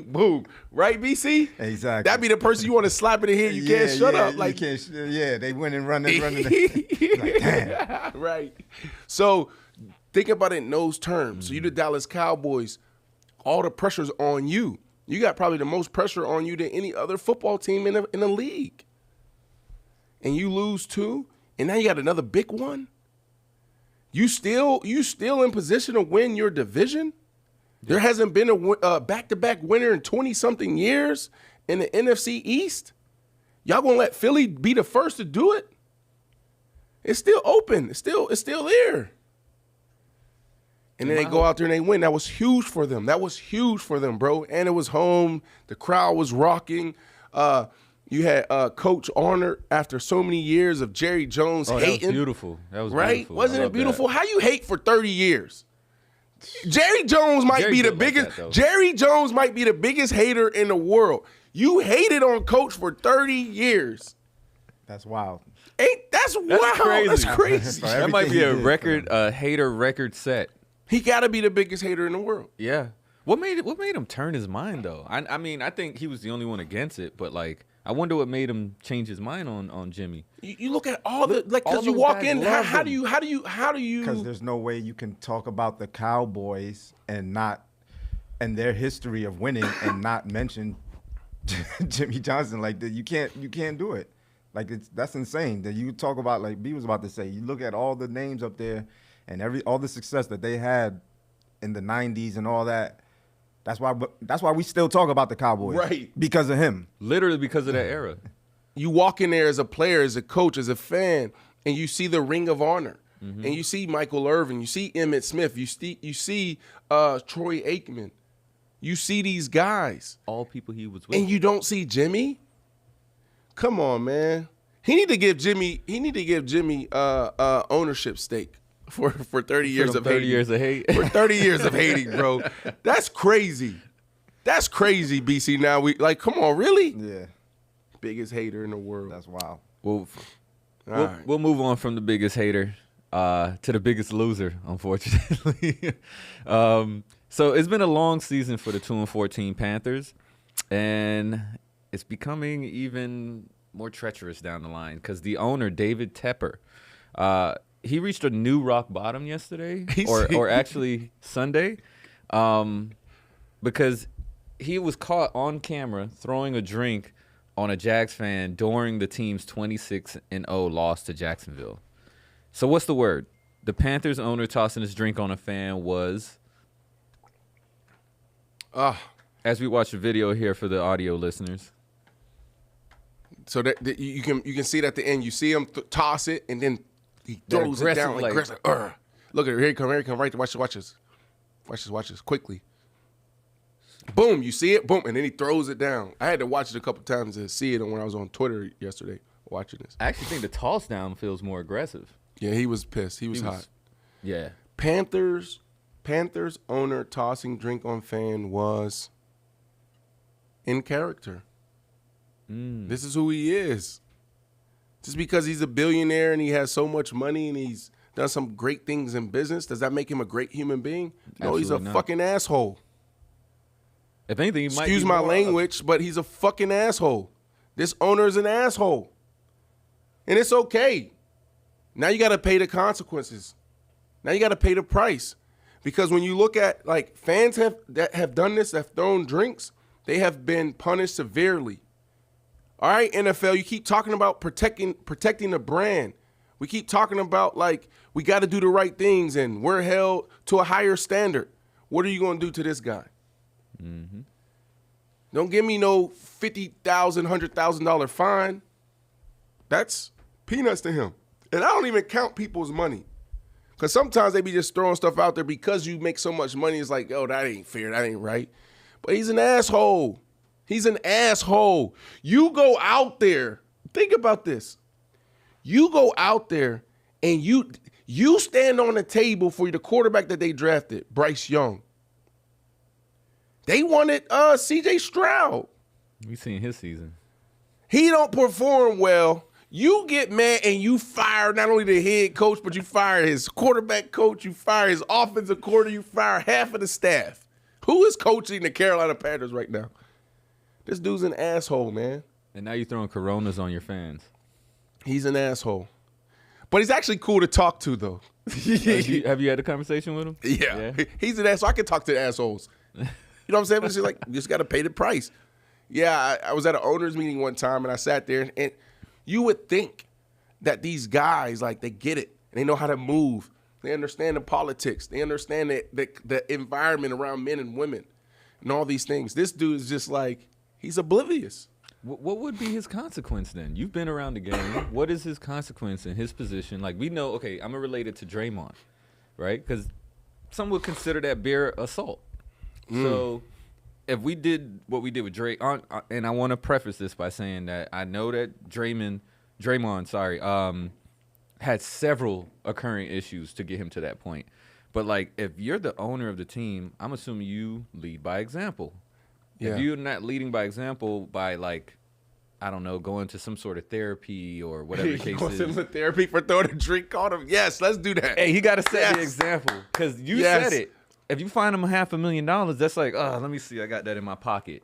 Boom. Right, BC? Exactly. That'd be the person you want to slap in the head. You can't shut up. Like, you can't. They win and running. Like, damn. Right. So think about it in those terms. So you the Dallas Cowboys, all the pressure's on you. You got probably the most pressure on you than any other football team in the league. And you lose 2, and now you got another big one. You still in position to win your division. There hasn't been a back-to-back winner in 20-something years in the NFC East. Y'all gonna let Philly be the first to do it? It's still open. It's still there. And then they go out there and they win. That was huge for them. Bro. And it was home. The crowd was rocking. You had Coach Owner after so many years of Jerry Jones hating. That was beautiful. That was right? beautiful. Wasn't it beautiful? How you hate for 30 years? Jerry Jones might be the biggest. Jerry Jones might be the biggest hater in the world. You hated on Coach for 30 years. That's wild. That's wild. Crazy. That's crazy. That might be a hater record set. He got to be the biggest hater in the world. Yeah. What made him turn his mind though? I mean, I think he was the only one against it, but like, I wonder what made him change his mind on Jimmy. You look at all the because you walk in. How do you? Because there's no way you can talk about the Cowboys and their history of winning and not mention Jimmy Johnson. Like that, you can't do it. Like that's insane. That you talk about, like B was about to say. You look at all the names up there and all the success that they had in the '90s and all that. That's why we still talk about the Cowboys. Right. Because of him. Literally because of that era. You walk in there as a player, as a coach, as a fan, and you see the Ring of Honor, and you see Michael Irvin, you see Emmitt Smith, you and you see Michael Irvin, you see Emmitt Smith, you see Troy Aikman. You see these guys. All people he was with. And you don't see Jimmy? Come on, man. He need to give Jimmy ownership stake for 30 years of 30 hating. years of hate. For 30 years of hating, bro. That's crazy. That's crazy, BC. Now come on, really? Yeah. Biggest hater in the world. That's wild. We'll move on from the biggest hater to the biggest loser, unfortunately. So it's been a long season for the 2-14 Panthers, and it's becoming even more treacherous down the line because the owner, David Tepper, he reached a new rock bottom yesterday, or actually Sunday, because he was caught on camera throwing a drink on a Jags fan during the team's 26-0 loss to Jacksonville. So what's the word? The Panthers owner tossing his drink on a fan was... As we watch the video here for the audio listeners. So that you can see it at the end. You see him toss it, and then he throws it down like aggressive. Look at it. Here he come. Right there. Watch this. Quickly. Boom. You see it? Boom. And then he throws it down. I had to watch it a couple times to see it when I was on Twitter yesterday watching this. I actually think the toss down feels more aggressive. Yeah, he was pissed. He was hot. Yeah. Panthers owner tossing drink on fan was in character. This is who he is. Just because he's a billionaire and he has so much money and he's done some great things in business, does that make him a great human being? No, he's a fucking asshole. If anything, he might Excuse my language, but he's a fucking asshole. This owner is an asshole. And it's okay. Now you got to pay the consequences. Now you got to pay the price. Because when you look at, fans that have done this, that have thrown drinks, they have been punished severely. All right, NFL, you keep talking about protecting the brand. We keep talking about, we got to do the right things and we're held to a higher standard. What are you going to do to this guy? Mm-hmm. Don't give me no $50,000, $100,000 fine. That's peanuts to him. And I don't even count people's money. Because sometimes they be just throwing stuff out there because you make so much money. It's like, that ain't fair. That ain't right. But he's an asshole. He's an asshole. You go out there. Think about this. You go out there and you stand on the table for the quarterback that they drafted, Bryce Young. They wanted C.J. Stroud. We seen his season. He don't perform well. You get mad and you fire not only the head coach, but you fire his quarterback coach, you fire his offensive coordinator, you fire half of the staff. Who is coaching the Carolina Panthers right now? This dude's an asshole, man. And now you're throwing Coronas on your fans. He's an asshole. But he's actually cool to talk to, though. Have you had a conversation with him? Yeah. He's an asshole. I can talk to the assholes. You know what I'm saying? It's just you just got to pay the price. Yeah, I was at an owner's meeting one time, and I sat there, and you would think that these guys, they get it. And they know how to move. They understand the politics. They understand the environment around men and women and all these things. This dude is just he's oblivious. What would be his consequence then? You've been around the game. What is his consequence in his position? We know, okay, I'm going to relate it to Draymond, right? Because some would consider that bare assault. So if we did what we did with Drake, and I want to preface this by saying that I know that Draymond, had several occurring issues to get him to that point. But, if you're the owner of the team, I'm assuming you lead by example. Yeah. If you're not leading by example by, I don't know, going to some sort of therapy or whatever the case is. Going to therapy for throwing a drink on him? Yes, let's do that. Hey, he got to set the example because you said it. If you find him $500,000, that's let me see, I got that in my pocket.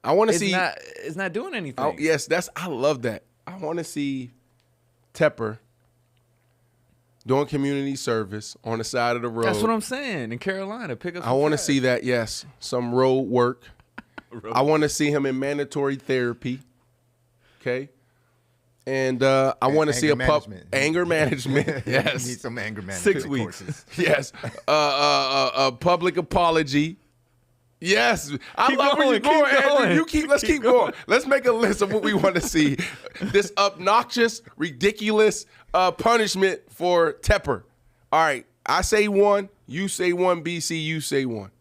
I want to see. It's not doing anything. Oh, yes, I love that. I want to see Tepper doing community service on the side of the road. That's what I'm saying. In Carolina, pick up some I want to trash. see that, yes. Some road work. I want to see him in mandatory therapy. Okay? And I want to see anger management. Yes. Need some anger management 6 weeks. courses. Yes. A public apology. Yes, I Keep love where you're going, going. keep Andrew. going. Let's keep going. Let's make a list of what we want to see. This obnoxious, ridiculous punishment for Tepper. All right, I say one, you say one, BC, you say one.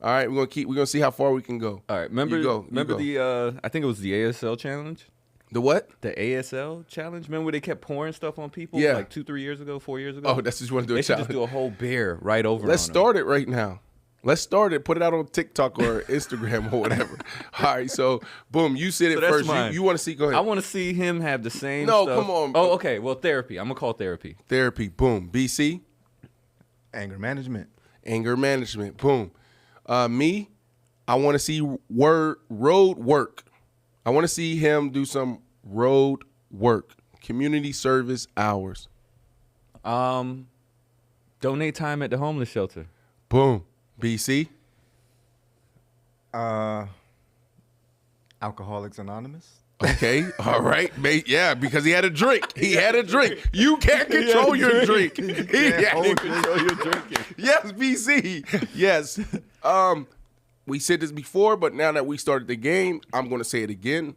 All right, we're gonna see how far we can go. All right, remember the I think it was the ASL challenge. The what? The ASL challenge. Remember where they kept pouring stuff on people? Yeah. Like 2-3 years ago, 4 years ago. Oh, that's just want to do a They should challenge. just do a whole beer right over. Let's on them. start it right now. Let's start it. Put it out on TikTok or Instagram or whatever. All right, so boom, you said it that's first. mine. You want to see? Go ahead. I want to see him have the same. No, stuff. come on. Oh, okay. Well, therapy. I'm gonna call therapy. Therapy. Boom. BC. Anger management. Anger management. Boom. Me. I want to see road work. I want to see him do some road work. Community service hours. Donate time at the homeless shelter. Boom. BC. Alcoholics Anonymous. Okay. All right. Yeah, because he had a drink. He had a drink. You can't control your drink. He can't control your drinking. Yes, BC. Yes. We said this before, but now that we started the game, I'm going to say it again.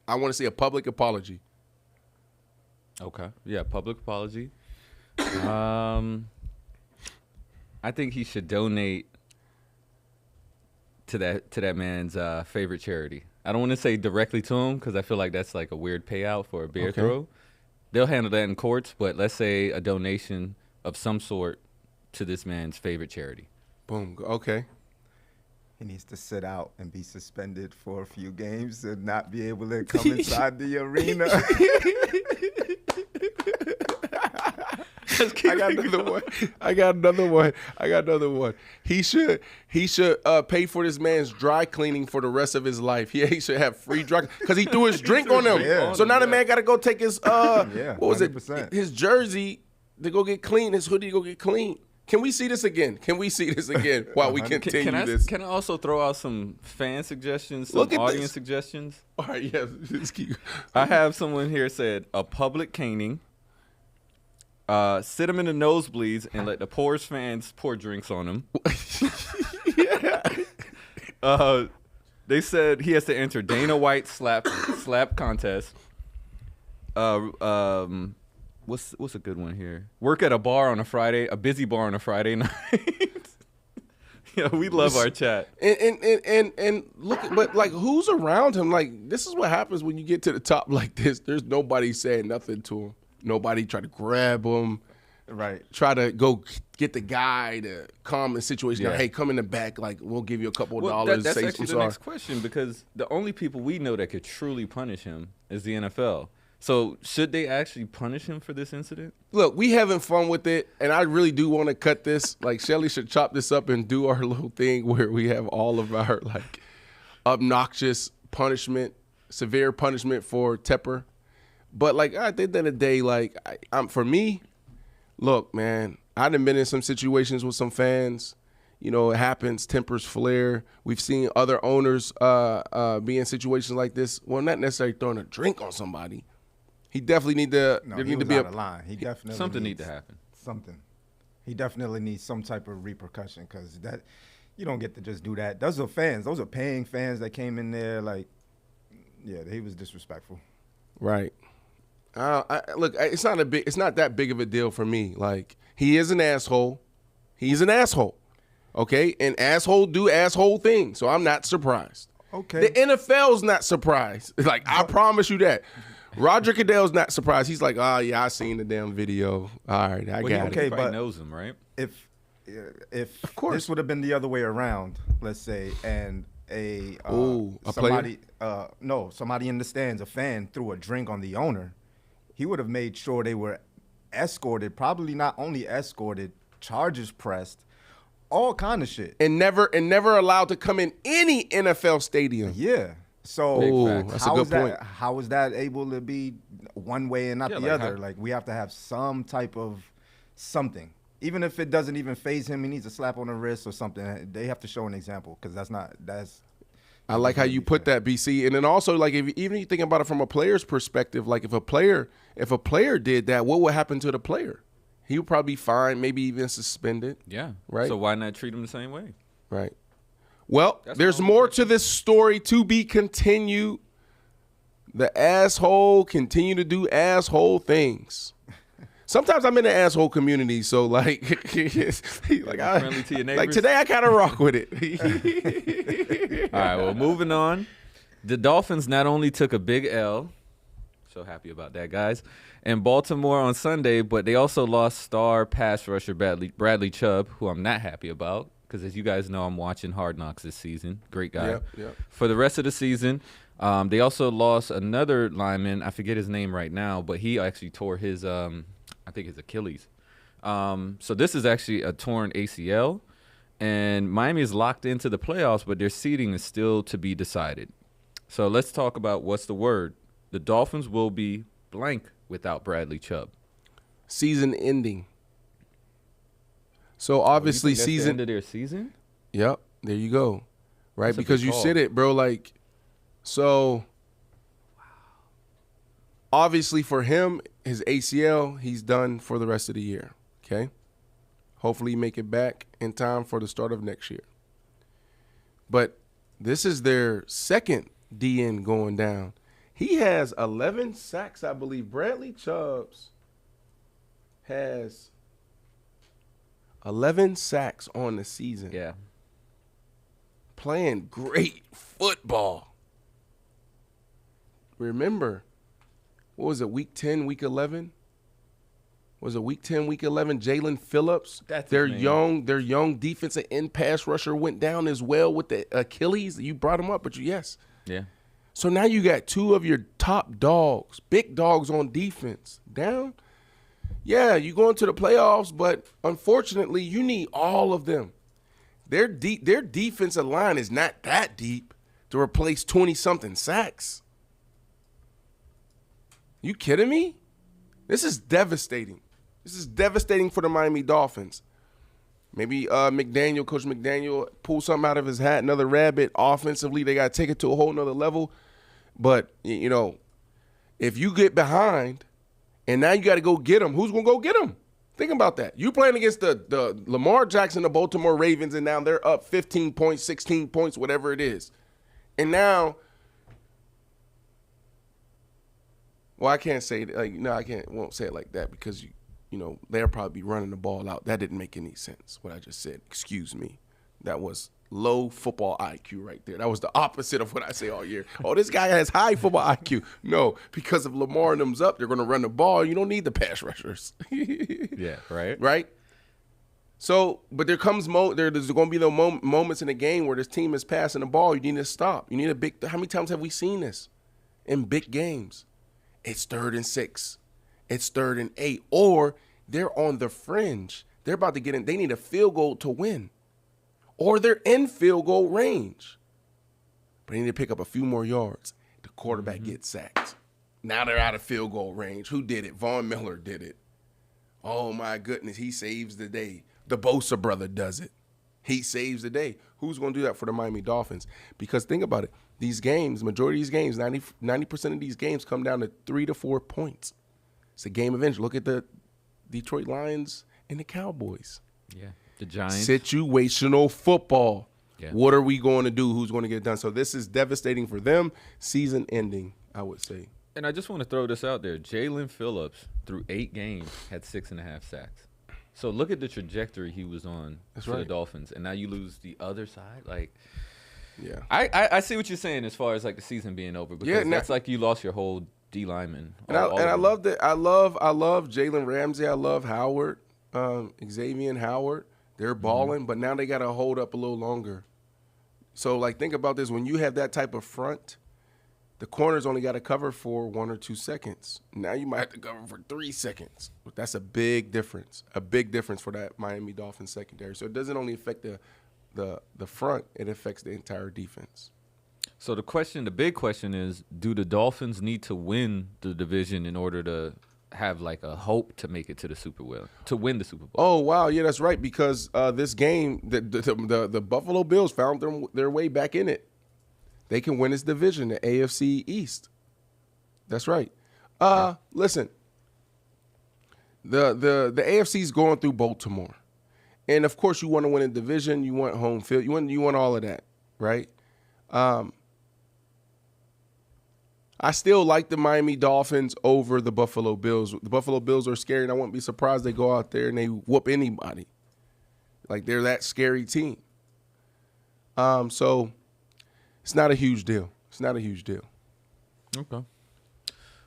I want to see a public apology. Okay. Yeah, public apology. I think he should donate to that man's favorite charity. I don't want to say directly to him because I feel like that's like a weird payout for a bear throw. They'll handle that in courts, but let's say a donation of some sort to this man's favorite charity. Boom. Okay. He needs to sit out and be suspended for a few games and not be able to come inside the arena. I got another one. He should pay for this man's dry cleaning for the rest of his life. He should have free dry because he threw his drink on him. Yeah. So now the man got to go take his what was 100%. it? His jersey to go get clean. His hoodie to go get clean. Can we see this again? While we continue this? Can I also throw out some fan suggestions, some Look at audience this. suggestions? All right, yes. Just keep. I have someone here said a public caning. Sit him in the nosebleeds and let the poorest fans pour drinks on him. They said he has to enter Dana White slap contest. What's a good one here? Work at a busy bar on a Friday night. Yeah, we love our chat. And look, but like, who's around him? Like, this is what happens when you get to the top like this. There's nobody saying nothing to him. Nobody try to grab him. Right. Try to go get the guy to calm the situation down. Yeah. Hey, come in the back. Like, we'll give you a couple of Well, dollars. that's say actually some the sorry. next question because the only people we know that could truly punish him is the NFL. So should they actually punish him for this incident? Look, we having fun with it, and I really do want to cut this. Like, Shelly should chop this up and do our little thing where we have all of our, like, obnoxious punishment, severe punishment for Tepper. But, like, at the end of the day, like, for me, look, man, I done been in some situations with some fans. You know, it happens, tempers flare. We've seen other owners be in situations like this. Well, not necessarily throwing a drink on somebody. He definitely need to. No, there he need to was be out of line. He definitely Something needs need to happen. Something. He definitely needs some type of repercussion because that you don't get to just do that. Those are fans. Those are paying fans that came in there. Like, yeah, he was disrespectful. Right. Look, it's not that big of a deal for me. Like, he is an asshole. He's an asshole. Okay, and asshole do asshole things. So I'm not surprised. Okay. The NFL's not surprised. Like, I promise you that. Roger Goodell's not surprised. He's like, oh, yeah, I seen the damn video. All right, I got it. okay, He probably but knows him, right? If Of course. this would have been the other way around, let's say, and a player? somebody in the stands, a fan, threw a drink on the owner, he would have made sure they were escorted, probably not only escorted, charges pressed, all kind of shit. And never allowed to come in any NFL stadium. Yeah. So Ooh, that's a good point. How is that able to be one way and not the like other? how- Like, we have to have some type of something. Even if it doesn't even faze him, he needs a slap on the wrist or something. They have to show an example because that's. I like how you put that, BC. And then also, like, even you think about it from a player's perspective, like if a player did that, what would happen to the player? He would probably be fined, maybe even suspended. Yeah. Right. So why not treat him the same way? Right. Well, That's there's my more only to this story to be continued. The asshole continue to do asshole things. Sometimes I'm in the asshole community, so like, friendly to your neighbors. like today I kind of rock with it. All right, well, moving on. The Dolphins not only took a big L, so happy about that, guys, in Baltimore on Sunday, but they also lost star pass rusher Bradley Chubb, who I'm not happy about because, as you guys know, I'm watching Hard Knocks this season. Great guy. Yep. For the rest of the season, they also lost another lineman. I forget his name right now, but he actually tore his, I think his Achilles. So this is actually a torn ACL, and Miami is locked into the playoffs, but their seeding is still to be decided. So let's talk about what's the word. The Dolphins will be blank without Bradley Chubb. Season ending. So obviously That's the season. end of their season? Yep, there you go. Right, That's a because big you call. said it, bro. Like, so obviously for him, his ACL, he's done for the rest of the year. Okay, hopefully he make it back in time for the start of next year. But this is their second DN going down. He has 11 sacks, I believe. Bradley Chubbs has 11 sacks on the season. Yeah. Playing great football. Remember, what was it, week 10, week 11? Was it week 10, week 11? Jalen Phillips, That's their his name. young defensive end pass rusher went down as well with the Achilles. You brought him up, but yes. Yeah. So now you got two of your top dogs, big dogs on defense down. Yeah, you go into the playoffs, but unfortunately, you need all of them. Their defensive line is not that deep to replace 20-something sacks. You kidding me? This is devastating. This is devastating for the Miami Dolphins. Maybe Coach McDaniel, pull something out of his hat, another rabbit. Offensively, they got to take it to a whole nother level. But, you know, if you get behind and now you got to go get them, who's going to go get them? Think about that. You playing against the Lamar Jackson, the Baltimore Ravens, and now they're up 15 points, 16 points, whatever it is. And now, well, I can't say it. Like, no, won't say it like that because, you know, they'll probably be running the ball out. That didn't make any sense, what I just said. Excuse me. That was low football IQ right there. That was the opposite of what I say all year. Oh, this guy has high football IQ. No, because if Lamar and them's up, they're going to run the ball. You don't need the pass rushers. Yeah, right? Right? So, but there's going to be the moments in the game where this team is passing the ball. You need to stop. You need a big – how many times have we seen this in big games? It's 3rd and 6. It's 3rd and 8. Or they're on the fringe. They're about to get in. They need a field goal to win. Or they're in field goal range. But they need to pick up a few more yards. The quarterback gets sacked. Now they're out of field goal range. Who did it? Von Miller did it. Oh, my goodness. He saves the day. The Bosa brother does it. He saves the day. Who's going to do that for the Miami Dolphins? Because think about it. These games, majority of these games, 90% of these games come down to 3 to 4 points. It's a game of inches. Look at the Detroit Lions and the Cowboys. Yeah. The Giants. Situational football. Yeah. What are we going to do? Who's going to get it done? So this is devastating for them. Season ending, I would say. And I just want to throw this out there. Jalen Phillips, through 8 games, had 6.5 sacks. So look at the trajectory he was on for the Dolphins. And now you lose the other side. Like, yeah, I see what you're saying as far as like the season being over. Because that's like you lost your whole D lineman. I love that. I love Jalen Ramsey. I love Howard, Xavier Howard. They're balling, but now they got to hold up a little longer. So, like, think about this. When you have that type of front, the corners only got to cover for 1 or 2 seconds. Now you might have to cover for 3 seconds. But that's a big difference. A big difference for that Miami Dolphins secondary. So it doesn't only affect the front, it affects the entire defense. So the big question is, do the Dolphins need to win the division in order to have like a hope to make it to the Super Bowl, to win the Super Bowl? Oh, wow. Yeah, that's right. Because this game, the Buffalo Bills found their way back in it. They can win this division, the AFC East. That's right. Listen, the AFC is going through Baltimore. And, of course, you want to win a division. You want home field. You want all of that. right? I still like the Miami Dolphins over the Buffalo Bills. The Buffalo Bills are scary, and I wouldn't be surprised they go out there and they whoop anybody. Like, they're that scary team. So it's not a huge deal. It's not a huge deal. Okay.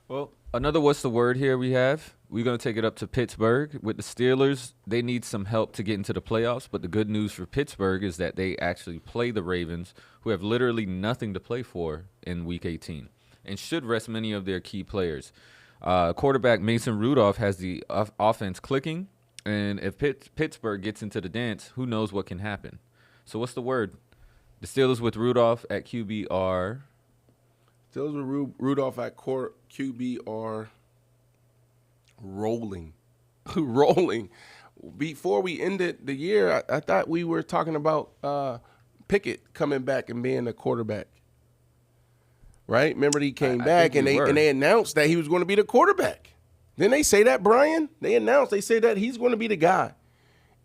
Well, another what's the word here we have. We're going to take it up to Pittsburgh. With the Steelers, they need some help to get into the playoffs, but the good news for Pittsburgh is that they actually play the Ravens, who have literally nothing to play for in Week 18, and should rest many of their key players. Quarterback Mason Rudolph has the offense clicking, and if Pittsburgh gets into the dance, who knows what can happen. So what's the word? The Steelers with Rudolph at QB are... Steelers with Rudolph at QB are rolling. Rolling. Before we ended the year, I thought we were talking about Pickett coming back and being a quarterback. Right? Remember he came back and they announced that he was going to be the quarterback. Didn't they say that, Brian? They said that he's going to be the guy.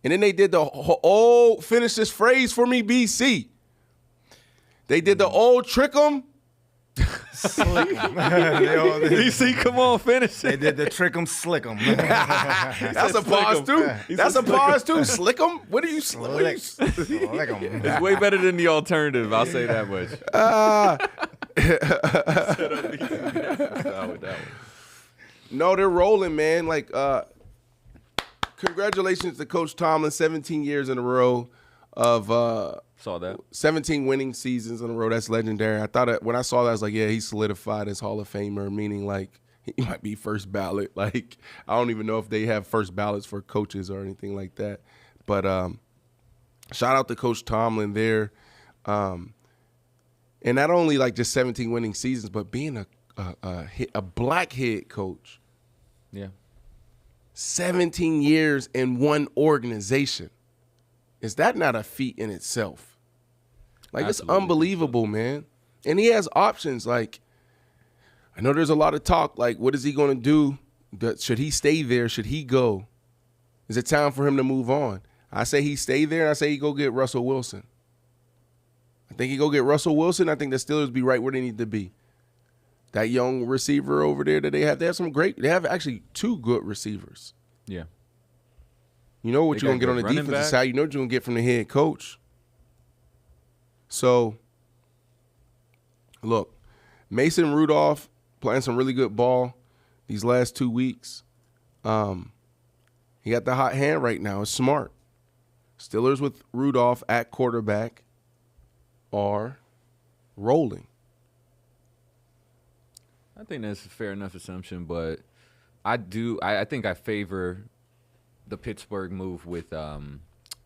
And then they did the finish this phrase for me, BC. They did the old trick 'em. Slick 'em. DC, come on, finish They it. did the trick 'em, slick 'em. That's a pause too. That's a pause too. Slick 'em. What are you? Slick 'em. It's way better than the alternative. I'll say that much. No, they're rolling, man. Like, congratulations to Coach Tomlin. 17 years in a row of Saw that. 17 winning seasons in a row. That's legendary. I thought when I saw that, I was like, yeah, he solidified as Hall of Famer, meaning like he might be first ballot. Like, I don't even know if they have first ballots for coaches or anything like that. But shout out to Coach Tomlin there. And not only like just 17 winning seasons, but being a black head coach. Yeah. 17 years in one organization. Is that not a feat in itself? Like, Absolutely. It's unbelievable, man. And he has options. Like, I know there's a lot of talk. Like, what is he going to do? Should he stay there? Should he go? Is it time for him to move on? I say he stay there, and I say he go get Russell Wilson. I think he go get Russell Wilson. I think the Steelers be right where they need to be. That young receiver over there that they have some great – they have actually two good receivers. Yeah. You know what They you're going to got get on the good running defensive back. side. You know what you're going to get from the head coach. So, look, Mason Rudolph playing some really good ball these last 2 weeks. He got the hot hand right now. It's smart. Steelers with Rudolph at quarterback are rolling. I think that's a fair enough assumption, but I think I favor the Pittsburgh move with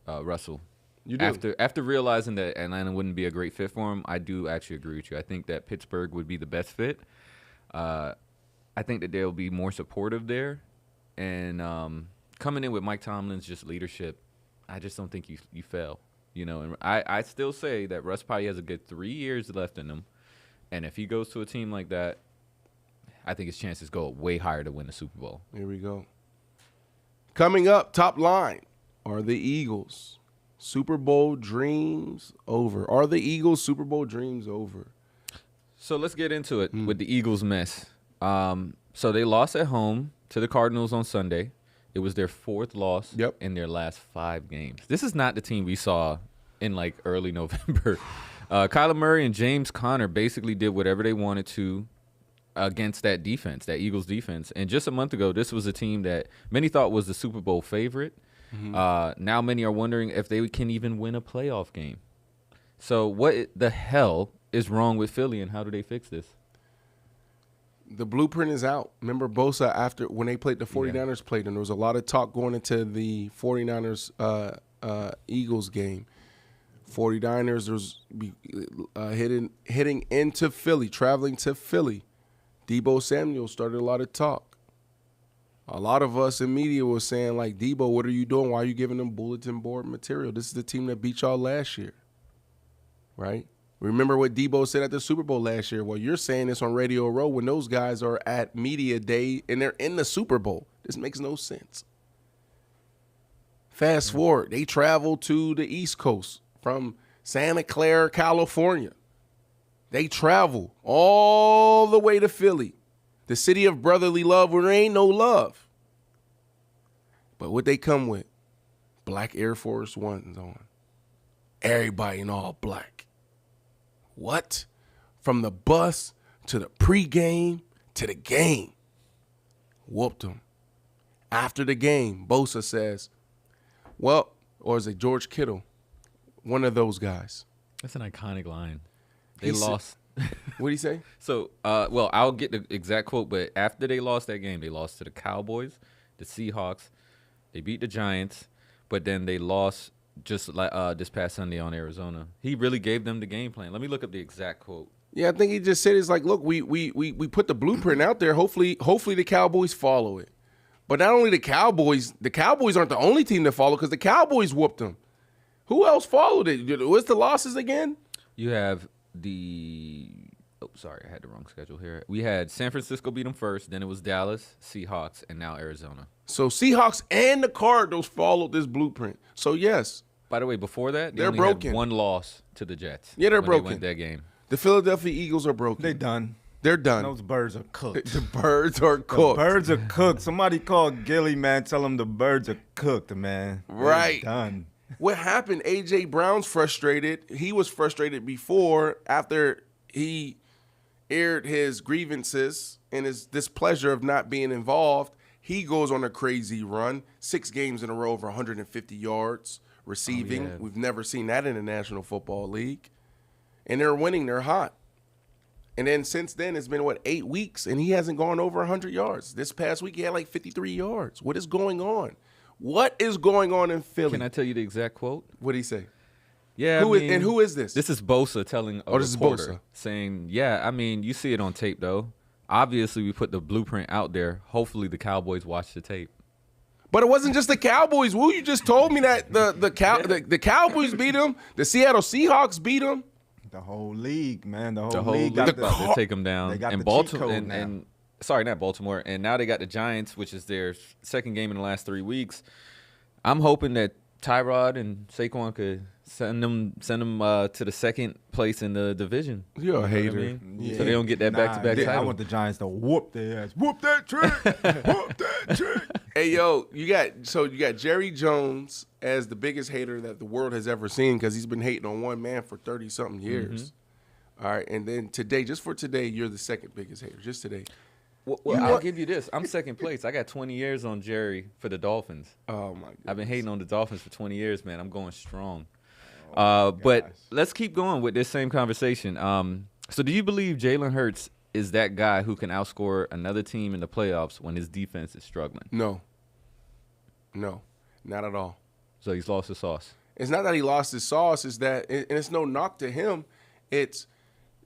Russell. You do. After realizing that Atlanta wouldn't be a great fit for him, I do actually agree with you. I think that Pittsburgh would be the best fit. I think that they'll be more supportive there. And coming in with Mike Tomlin's just leadership, I just don't think you fail. You know, and I still say that Russ probably has a good 3 years left in him. And if he goes to a team like that, I think his chances go way higher to win the Super Bowl. Here we go. Coming up, top line, are the Eagles Super Bowl dreams over? Are the Eagles Super Bowl dreams over? So let's get into it with the Eagles mess. So they lost at home to the Cardinals on Sunday. It was their fourth loss in their last 5 games. This is not the team we saw in like early November. Kyler Murray and James Conner basically did whatever they wanted to against that defense, that Eagles defense. And just a month ago, this was a team that many thought was the Super Bowl favorite. Now many are wondering if they can even win a playoff game. So what the hell is wrong with Philly, and how do they fix this? The blueprint is out. Remember Bosa after when they played the 49ers played, and there was a lot of talk going into the 49ers Eagles game. 49ers was hitting into Philly, traveling to Philly. Debo Samuel started a lot of talk. A lot of us in media was saying, like, Debo, what are you doing? Why are you giving them bulletin board material? This is the team that beat y'all last year, right? Remember what Debo said at the Super Bowl last year? Well, you're saying this on Radio Row when those guys are at media day and they're in the Super Bowl. This makes no sense. Fast forward, they travel to the East Coast from Santa Clara, California. They travel all the way to Philly, the city of brotherly love where there ain't no love. But what they come with? Black Air Force Ones on. Everybody in all black. What? From the bus to the pregame to the game. Whooped them. After the game, Bosa says, well, or is it George Kittle? One of those guys. That's an iconic line. They lost. What did he say? So, well, I'll get the exact quote, but after they lost that game, they lost to the Cowboys, the Seahawks. They beat the Giants, but then they lost just like this past Sunday on Arizona. He really gave them the game plan. Let me look up the exact quote. Yeah, I think he just said it's like, look, we put the blueprint out there. Hopefully the Cowboys follow it. But not only the Cowboys aren't the only team that follow because the Cowboys whooped them. Who else followed it? What's the losses again? You have sorry, I had the wrong schedule here. We had San Francisco beat them first, then it was Dallas, Seahawks, and now Arizona. So Seahawks and the Cardinals followed this blueprint. So yes. By the way, before that, they they're only broken. Had one loss to the Jets. Yeah, they're when broken. They won that game. The Philadelphia Eagles are broken. They done. They're done. Those birds are cooked. The birds are The cooked. birds are cooked. Somebody call Gilly, man. Tell him the birds are cooked, man. They're Right. done. What happened? A.J. Brown's frustrated. He was frustrated before after he aired his grievances and his displeasure of not being involved. He goes on a crazy run, 6 games in a row over 150 yards receiving. Oh, yeah. We've never seen that in the National Football League. And they're winning. They're hot. And then since then, it's been, 8 weeks, and he hasn't gone over 100 yards. This past week, he had like 53 yards. What is going on? What is going on in Philly? Can I tell you the exact quote? What did he say? Yeah. Who is this? This is Bosa telling a this is reporter Bosa. saying, yeah, I mean, you see it on tape, though. Obviously, we put the blueprint out there. Hopefully, the Cowboys watch the tape. But it wasn't just the Cowboys. Woo, you just told me that the Cowboys beat them. The Seattle Seahawks beat them. The whole league, man. The whole, The whole league league got about to take them down. They got and the cheat Baltimore code now. and sorry, not Baltimore. And now they got the Giants, which is their second game in the last 3 weeks. I'm hoping that Tyrod and Saquon could send them to the second place in the division. You're a You know what I hater. mean? Yeah. So they don't get that back-to-back yeah, I title. want the Giants to whoop their ass. Whoop that trick. Whoop that trick. Hey, yo, you got Jerry Jones as the biggest hater that the world has ever seen because he's been hating on one man for 30-something years. All right, and then today, just for today, you're the second biggest hater, just today. Well, I'll give you this. I'm second place. I got 20 years on Jerry for the Dolphins. Oh, my God. I've been hating on the Dolphins for 20 years, man. I'm going strong. But let's keep going with this same conversation. So do you believe Jalen Hurts is that guy who can outscore another team in the playoffs when his defense is struggling? No, not at all. So he's lost his sauce. It's not that he lost his sauce. It's that, and it's no knock to him. It's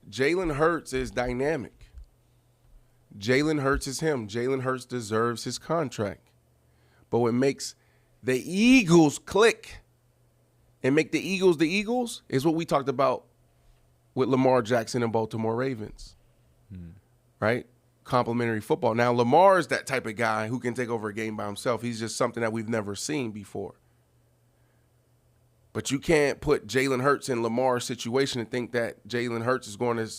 Jalen Hurts is dynamic. Jalen Hurts is him. Jalen Hurts deserves his contract. But what makes the Eagles click and make the Eagles is what we talked about with Lamar Jackson and Baltimore Ravens. Right? Complementary football. Now, Lamar is that type of guy who can take over a game by himself. He's just something that we've never seen before. But you can't put Jalen Hurts in Lamar's situation and think that Jalen Hurts is going to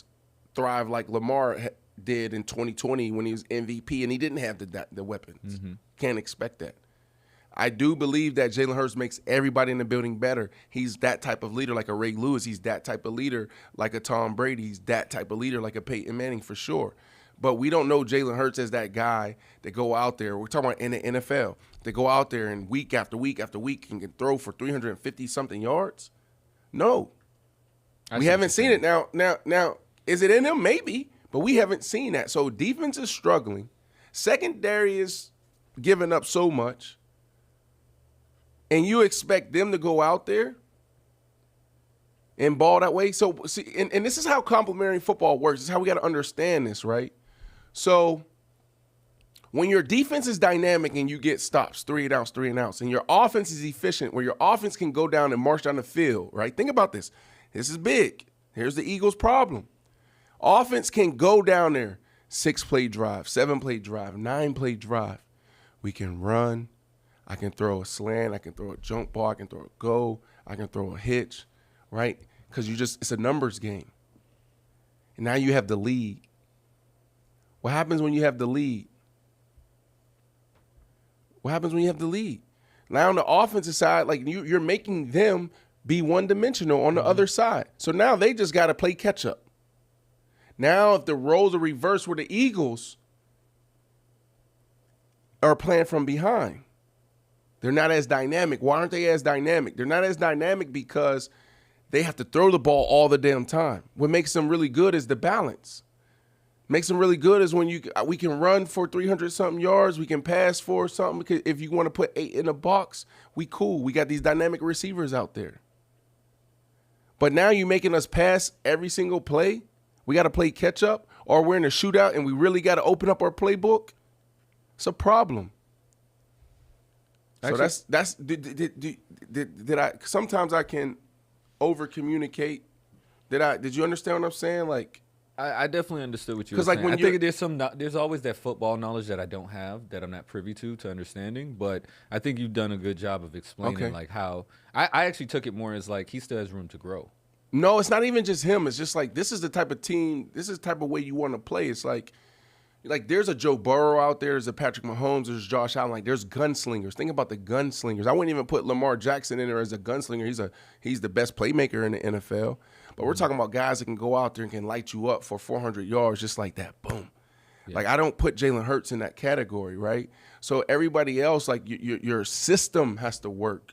thrive like Lamar did in 2020 when he was MVP and he didn't have the weapons. Can't expect that. I do believe that Jalen Hurts makes everybody in the building better. He's that type of leader like a Ray Lewis. He's that type of leader like a Tom Brady. He's that type of leader like a Peyton Manning for sure. But we don't know Jalen Hurts as that guy that go out there. We're talking about in the NFL. They go out there and week after week after week and can throw for 350-something yards. No. We haven't seen it. Now, is it in him? Maybe. But we haven't seen that. So defense is struggling. Secondary is giving up so much. And you expect them to go out there and ball that way? So, see, and this is how complementary football works. This is how we got to understand this, right? So when your defense is dynamic and you get stops, 3 and outs, and your offense is efficient, where your offense can go down and march down the field, right? Think about this. This is big. Here's the Eagles' problem. Offense can go down there, 6-play drive, 7-play drive, 9-play drive. We can run. I can throw a slant. I can throw a jump ball. I can throw a go. I can throw a hitch, right? because it's a numbers game. And now you have the lead. What happens when you have the lead? What happens when you have the lead? Now on the offensive side, like you're making them be one-dimensional on the other side. So now they just got to play catch-up. Now if the roles are reversed where the Eagles are playing from behind, they're not as dynamic. Why aren't they as dynamic? They're not as dynamic because they have to throw the ball all the damn time. What makes them really good is the balance. Makes them really good is when we can run for 300-something yards. We can pass for something. Because if you want to put 8 in a box, we cool. We got these dynamic receivers out there. But now you're making us pass every single play. We got to play catch up, or we're in a shootout and we really got to open up our playbook. It's a problem. Actually, so that's did I sometimes I can over communicate. Did you understand what I'm saying? Like I definitely understood what you were saying. Like I think there's always that football knowledge that I don't have, that I'm not privy to understanding. But I think you've done a good job of explaining like how I actually took it more as like he still has room to grow. No, it's not even just him. It's just like this is the type of team. This is the type of way you want to play. It's like there's a Joe Burrow out there. There's a Patrick Mahomes. There's Josh Allen. Like there's gunslingers. Think about the gunslingers. I wouldn't even put Lamar Jackson in there as a gunslinger. He's the best playmaker in the NFL. But we're talking about guys that can go out there and can light you up for 400 yards just like that. Boom. Yeah. Like I don't put Jalen Hurts in that category, right? So everybody else, like your system has to work.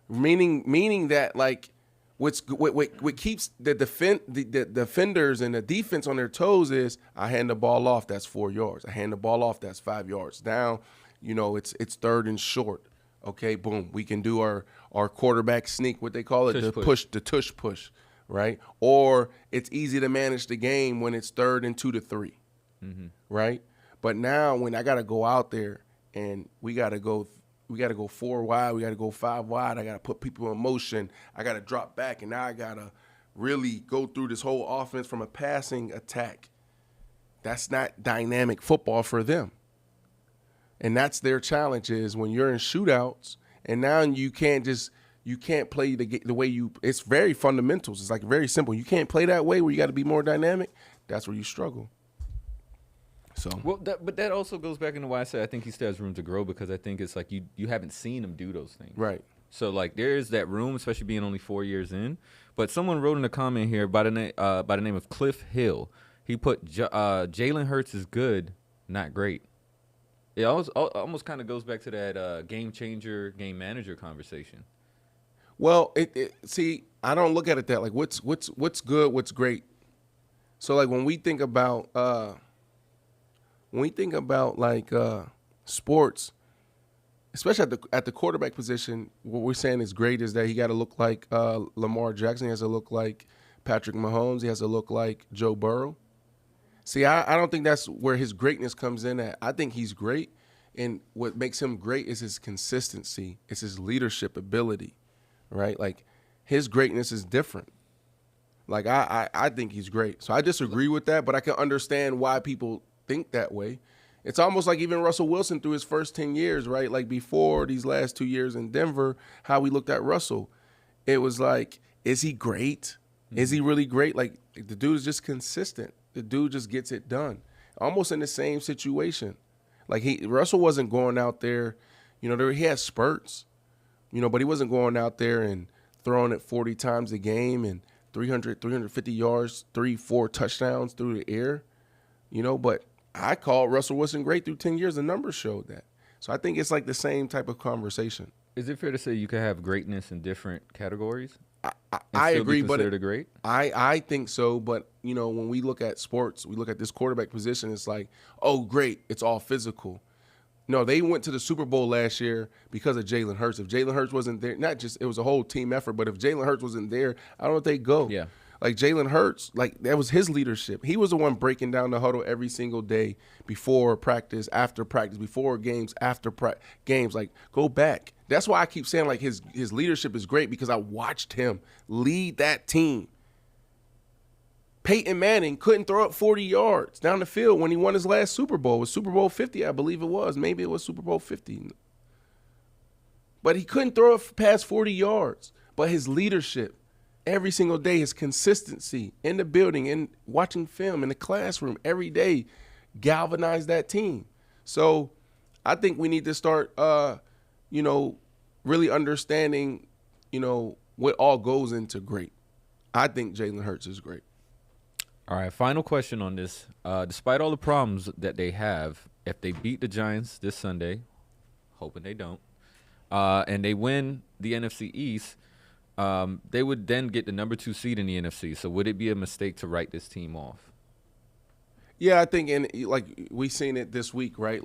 Meaning that like what keeps the defenders and the defense on their toes is I hand the ball off, that's 4 yards. I hand the ball off, that's 5 yards. Now, it's third and short. Okay, boom. We can do our quarterback sneak, what they call it, the tush push, right? Or it's easy to manage the game when it's 3rd and 2 to 3, right? But now when I got to go out there and we got to go 4 wide, we got to go 5 wide, I got to put people in motion, I got to drop back, and now I got to really go through this whole offense from a passing attack. That's not dynamic football for them. And that's their challenge is when you're in shootouts and now you can't play the way it's very fundamentals. It's like very simple. You can't play that way where you got to be more dynamic. That's where you struggle. So but that also goes back into why I say I think he still has room to grow, because I think it's like you haven't seen him do those things. Right. So like there is that room, especially being only 4 years in. But someone wrote in a comment here by the name of Cliff Hill. He put Jalen Hurts is good, not great. It almost kind of goes back to that game changer, game manager conversation. Well, see, I don't look at it that like what's good, what's great. So like when we think about like sports, especially at the quarterback position, what we're saying is great is that he got to look like Lamar Jackson. He has to look like Patrick Mahomes. He has to look like Joe Burrow. See, I don't think that's where his greatness comes in at. I think he's great, and what makes him great is his consistency. It's his leadership ability, right? Like, his greatness is different. Like, I think he's great. So I disagree with that, but I can understand why people think that way. It's almost like even Russell Wilson through his first 10 years, right? Like, before these last 2 years in Denver, how we looked at Russell. It was like, is he great? Is he really great? Like, the dude is just consistent. The dude just gets it done. Almost in the same situation. Like Russell wasn't going out there, he had spurts, but he wasn't going out there and throwing it 40 times a game and 350 yards, 3-4 touchdowns through the air, but I called Russell Wilson great through 10 years. The numbers showed that. So I think it's like the same type of conversation. Is it fair to say you could have greatness in different categories? I agree, but a great? I think so. But, when we look at sports, we look at this quarterback position, it's like, oh, great, it's all physical. No, they went to the Super Bowl last year because of Jalen Hurts. If Jalen Hurts wasn't there, it was a whole team effort, but if Jalen Hurts wasn't there, I don't know if they go. Yeah. Like Jalen Hurts, like that was his leadership. He was the one breaking down the huddle every single day before practice, after practice, before games, after games. Like, go back. That's why I keep saying like his leadership is great, because I watched him lead that team. Peyton Manning couldn't throw up 40 yards down the field when he won his last Super Bowl. It was Super Bowl 50, I believe it was. Maybe it was Super Bowl 50. But he couldn't throw it past 40 yards. But his leadership, every single day. His consistency in the building and watching film in the classroom every day galvanized that team. So I think we need to start, really understanding, what all goes into great. I think Jalen Hurts is great. All right, final question on this. Despite all the problems that they have, if they beat the Giants this Sunday, hoping they don't, and they win the NFC East, they would then get the number 2 seed in the NFC. So would it be a mistake to write this team off? Yeah, I think, we seen it this week, right?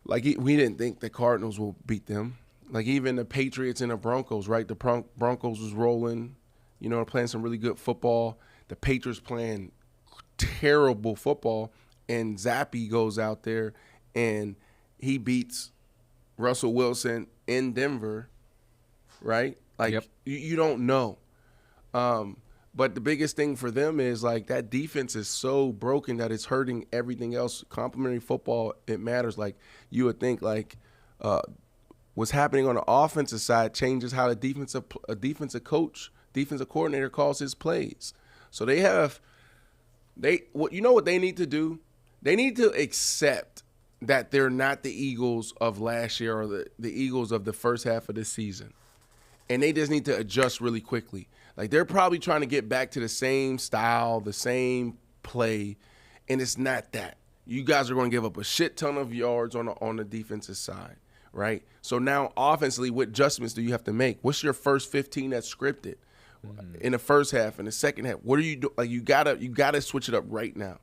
We didn't think the Cardinals will beat them. Like even the Patriots and the Broncos, right? The Broncos was rolling, playing some really good football. The Patriots playing terrible football, and Zappe goes out there and he beats Russell Wilson in Denver, right? Yep. You don't know. But the biggest thing for them is that defense is so broken that it's hurting everything else. Complementary football, it matters. You would think what's happening on the offensive side changes how the defensive coordinator calls his plays. So what they need to do? They need to accept that they're not the Eagles of last year or the Eagles of the first half of the season. And they just need to adjust really quickly. They're probably trying to get back to the same style, the same play, and it's not that. You guys are going to give up a shit ton of yards on the defensive side, right? So now offensively, what adjustments do you have to make? What's your first 15 that's scripted in the first half, in the second half? What are you doing? You gotta switch it up right now.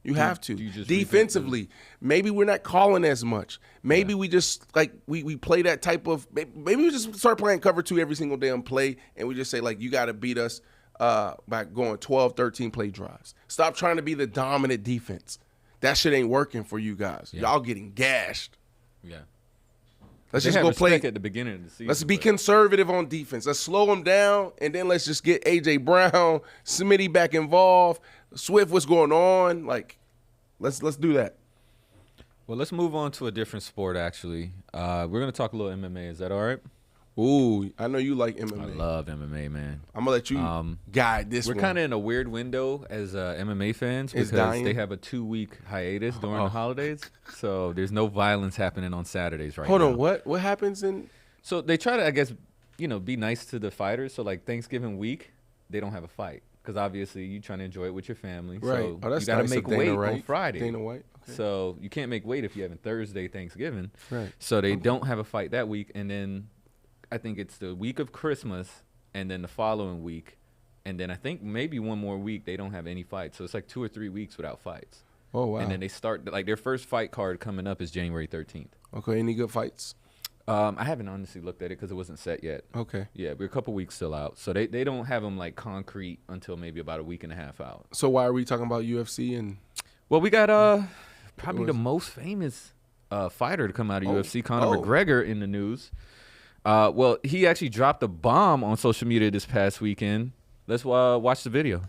You have to. Defensively, maybe we're not calling as much. Maybe we just we play that type of – maybe we just start playing cover 2 every single damn play, and we just say, you got to beat us by going 12, 13 play drives. Stop trying to be the dominant defense. That shit ain't working for you guys. Yeah. Y'all getting gashed. Yeah. Let's just go play at the beginning of the season. Let's be conservative on defense. Let's slow them down, and then let's just get A.J. Brown, Smitty back involved. Swift, what's going on? Let's do that. Well, let's move on to a different sport, actually. We're going to talk a little MMA. Is that all right? Ooh, I know you like MMA. I love MMA, man. I'm going to let you guide this We're kind of in a weird window as MMA fans because they have a 2-week hiatus during the holidays. So there's no violence happening on Saturdays right now. Hold on, what happens in? So they try to, I guess, be nice to the fighters. So Thanksgiving week, they don't have a fight. Because obviously you're trying to enjoy it with your family. Right. So that's you got to nice make of Dana weight White. on Friday. Dana White. Okay. So you can't make weight if you're having Thursday Thanksgiving. Right. So they don't have a fight that week. And then I think it's the week of Christmas and then the following week. And then I think maybe one more week they don't have any fights. So it's 2 or 3 weeks without fights. Oh, wow. And then they start, their first fight card coming up is January 13th. Okay. Any good fights? I haven't honestly looked at it because it wasn't set yet. Okay. Yeah, we're a couple weeks still out. So they don't have them concrete until maybe about a week and a half out. So why are we talking about UFC and? Well, we got probably the most famous fighter to come out of UFC, Conor McGregor, in the news. Well, he actually dropped a bomb on social media this past weekend. Let's watch the video.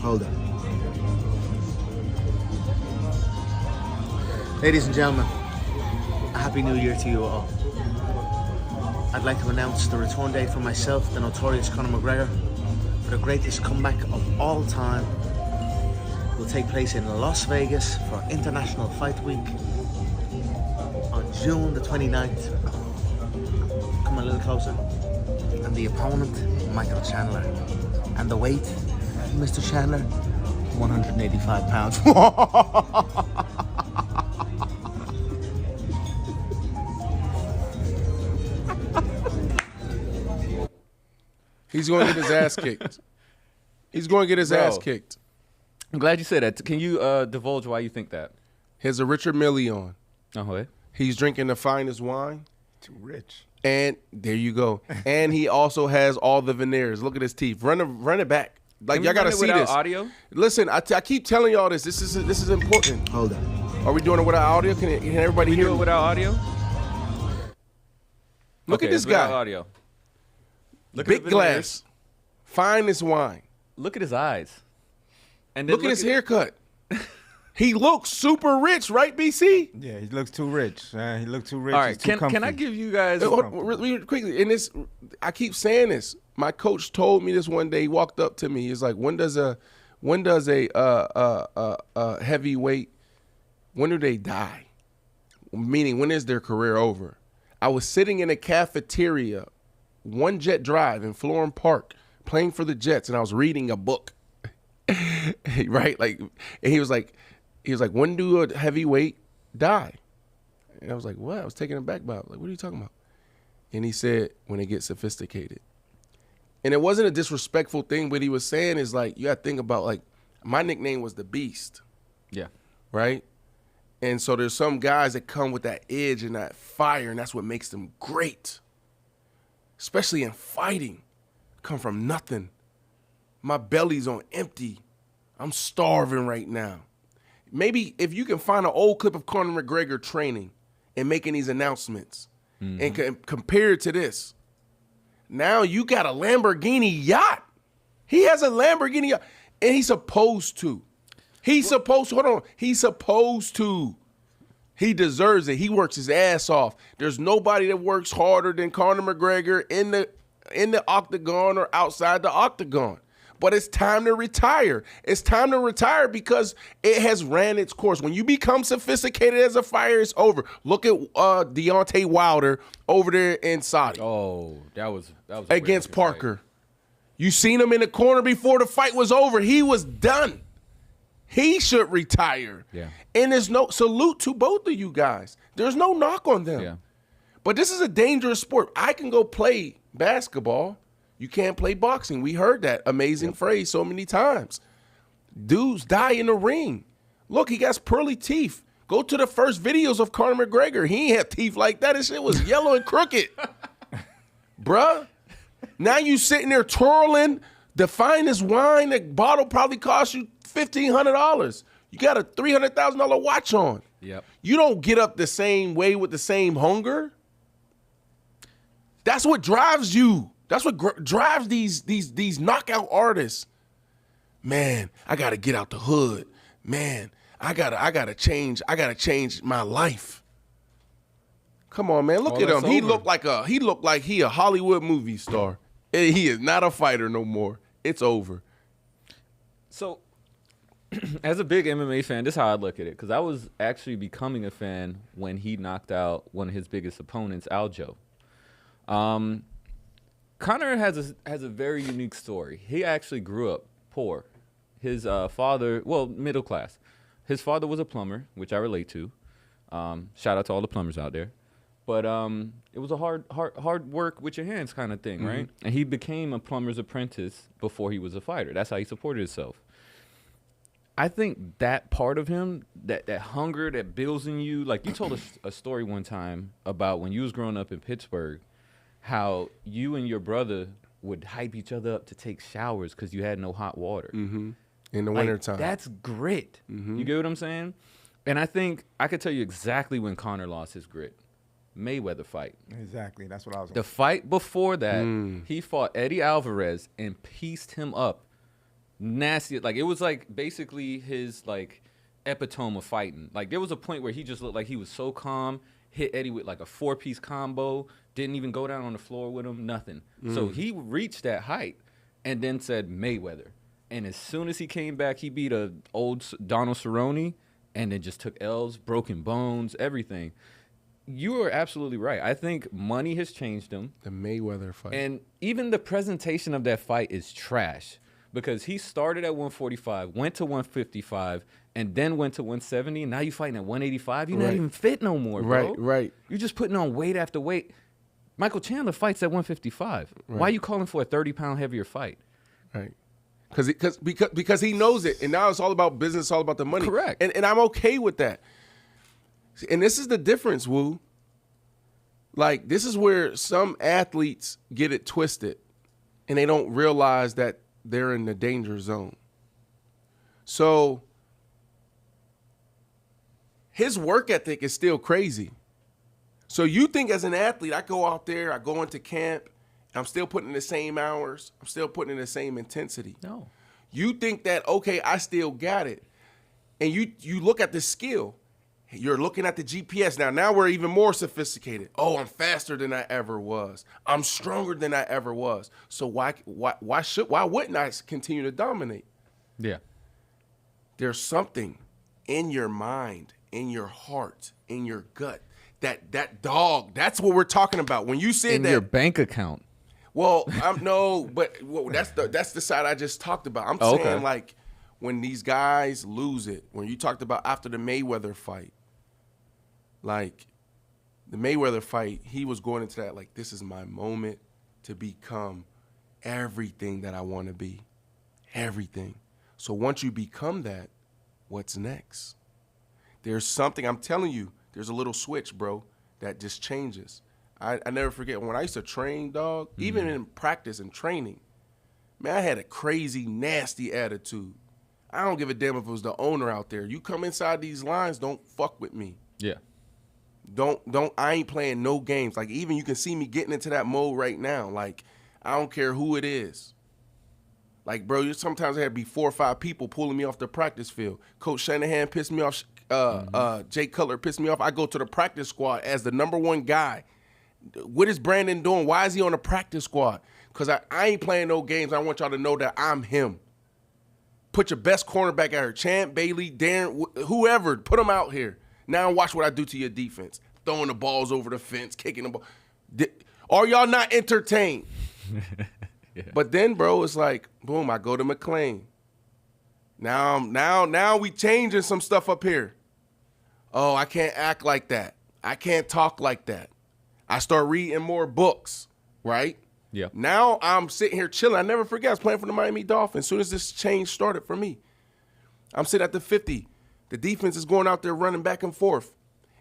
Hold on. Ladies and gentlemen, a happy new year to you all. I'd like to announce the return date for myself, the notorious Conor McGregor, for the greatest comeback of all time. It will take place in Las Vegas for International Fight Week on June the 29th. Come a little closer. And the opponent, Michael Chandler. And the weight, Mr. Chandler, 185 pounds. He's going to get his ass kicked. He's going to get his ass kicked. I'm glad you said that. Can you divulge why you think that? He has a Richard Mille on. Oh, He's drinking the finest wine. Too rich. And there you go. And he also has all the veneers. Look at his teeth. Run it back. Y'all got to see this. Audio? Listen, I keep telling y'all this. This is important. Hold on. Are we doing it without audio? Can everybody hear Do it without audio? Look at this guy. Without audio. Look Big at the glass. veneers. Finest wine. Look at his eyes. And then Look at his haircut. He looks super rich, right, BC? Yeah, he looks too rich. He looks too rich. All He's right, too comfy. can I give you guys? Really quickly, and this, I keep saying this. My coach told me this one day. He walked up to me. He's like, when does a heavyweight, when do they die? Meaning, when is their career over? I was sitting in a cafeteria, one jet drive in Florham Park, playing for the Jets, and I was reading a book. Right? Like, and he was like, when do a heavyweight die? And I was like, what? I was taken aback by it. Like, what are you talking about? And he said, when they get sophisticated. And it wasn't a disrespectful thing, but he was saying is like, you got to think about, like, my nickname was the Beast. Yeah. Right? And so there's some guys that come with that edge and that fire, and that's what makes them great. Especially in fighting. Come from nothing. My belly's on empty. I'm starving right now. Maybe if you can find an old clip of Conor McGregor training and making these announcements and compare it to this. Now you got a Lamborghini yacht. He has a Lamborghini yacht, and he's supposed to. He's supposed to. He deserves it. He works his ass off. There's nobody that works harder than Conor McGregor in the octagon or outside the octagon. But it's time to retire. It's time to retire because it has ran its course. When you become sophisticated as a fighter, it's over. Look at Deontay Wilder over there in Saudi. Oh, that was against Parker. You seen him in the corner before the fight was over. He was done. He should retire. Yeah. And there's no salute to both of you guys. There's no knock on them. Yeah. But this is a dangerous sport. I can go play basketball. You can't play boxing. We heard that amazing phrase so many times. Dudes die in the ring. Look, he got pearly teeth. Go to the first videos of Conor McGregor. He ain't have teeth like that. His shit was yellow and crooked. Bruh. Now you sitting there twirling the finest wine. The bottle probably cost you $1,500. You got a $300,000 watch on. Yep. You don't get up the same way with the same hunger. That's what drives you. That's what drives these knockout artists. Man, I gotta get out the hood. Man, I gotta change my life. Come on, man. Look at him. He looked like he a Hollywood movie star. And he is not a fighter no more. It's over. So, as a big MMA fan, this is how I look at it. Because I was actually becoming a fan when he knocked out one of his biggest opponents, Aljo. Conor has a very unique story. He actually grew up poor. His father, middle class. His father was a plumber, which I relate to. Shout out to all the plumbers out there. But it was a hard work with your hands kind of thing, right? And he became a plumber's apprentice before he was a fighter. That's how he supported himself. I think that part of him, that hunger that builds in you, like you told us a story one time about when you was growing up in Pittsburgh, how you and your brother would hype each other up to take showers because you had no hot water. In the wintertime. That's grit. You get what I'm saying? And I think I could tell you exactly when Conor lost his grit. Mayweather fight. Exactly. That's what I was The fight before that, he fought Eddie Alvarez and pieced him up. Nasty. Like, it was like basically his like epitome of fighting. Like, there was a point where he just looked like he was so calm, hit Eddie with like a 4-piece combo, didn't even go down on the floor with him, nothing. So he reached that height and then said Mayweather. And as soon as he came back, he beat a old Donald Cerrone and then just took L's, broken bones, everything. You are absolutely right. I think money has changed him. The Mayweather fight. And even the presentation of that fight is trash because he started at 145, went to 155, and then went to 170. And now you're fighting at 185. You're not even fit no more, bro. Right. You're just putting on weight after weight. Michael Chandler fights at 155. Right. Why are you calling for a 30-pound heavier fight? Right. Because he knows it. And now it's all about business, it's all about the money. Correct. And I'm okay with that. And this is the difference, Woo. Like, this is where some athletes get it twisted and they don't realize that they're in the danger zone. So his work ethic is still crazy. So you think as an athlete, I go out there, I go into camp, and I'm still putting in the same hours, I'm still putting in the same intensity. No. You think that, okay, I still got it. And you look at the skill. You're looking at the GPS now. Now we're even more sophisticated. Oh, I'm faster than I ever was. I'm stronger than I ever was. So why wouldn't I continue to dominate? Yeah. There's something in your mind, in your heart, in your gut. That dog, that's what we're talking about. When you said In that your bank account. well, that's the side I just talked about. I'm saying Okay. like when these guys lose it, when you talked about after the Mayweather fight, like the Mayweather fight, he was going into that like, this is my moment to become everything that I want to be. Everything. So once you become that, what's next? There's something, I'm telling you, there's a little switch, bro, that just changes. I never forget when I used to train, dog, even in practice and training, man, I had a crazy, nasty attitude. I don't give a damn if it was the owner out there. You come inside these lines, don't fuck with me. Yeah. I ain't playing no games. Like, even you can see me getting into that mode right now. Like, I don't care who it is. Like, bro, sometimes I had to be 4 or 5 people pulling me off the practice field. Coach Shanahan pissed me off. Jay Cutler pissed me off. I go to the practice squad as the number 1 guy. What is Brandon doing? Why is he on the practice squad? Because I ain't playing no games. I want y'all to know that I'm him. Put your best cornerback out here. Champ, Bailey, Darren, whoever. Put them out here. Now watch what I do to your defense. Throwing the balls over the fence, kicking the ball. Are y'all not entertained? Yeah. But then, bro, it's like, boom, I go to McLean. Now we changing some stuff up here. Oh, I can't act like that. I can't talk like that. I start reading more books, right? Yeah. Now I'm sitting here chilling. I never forget I was playing for the Miami Dolphins. As soon as this change started for me, I'm sitting at the 50. The defense is going out there running back and forth,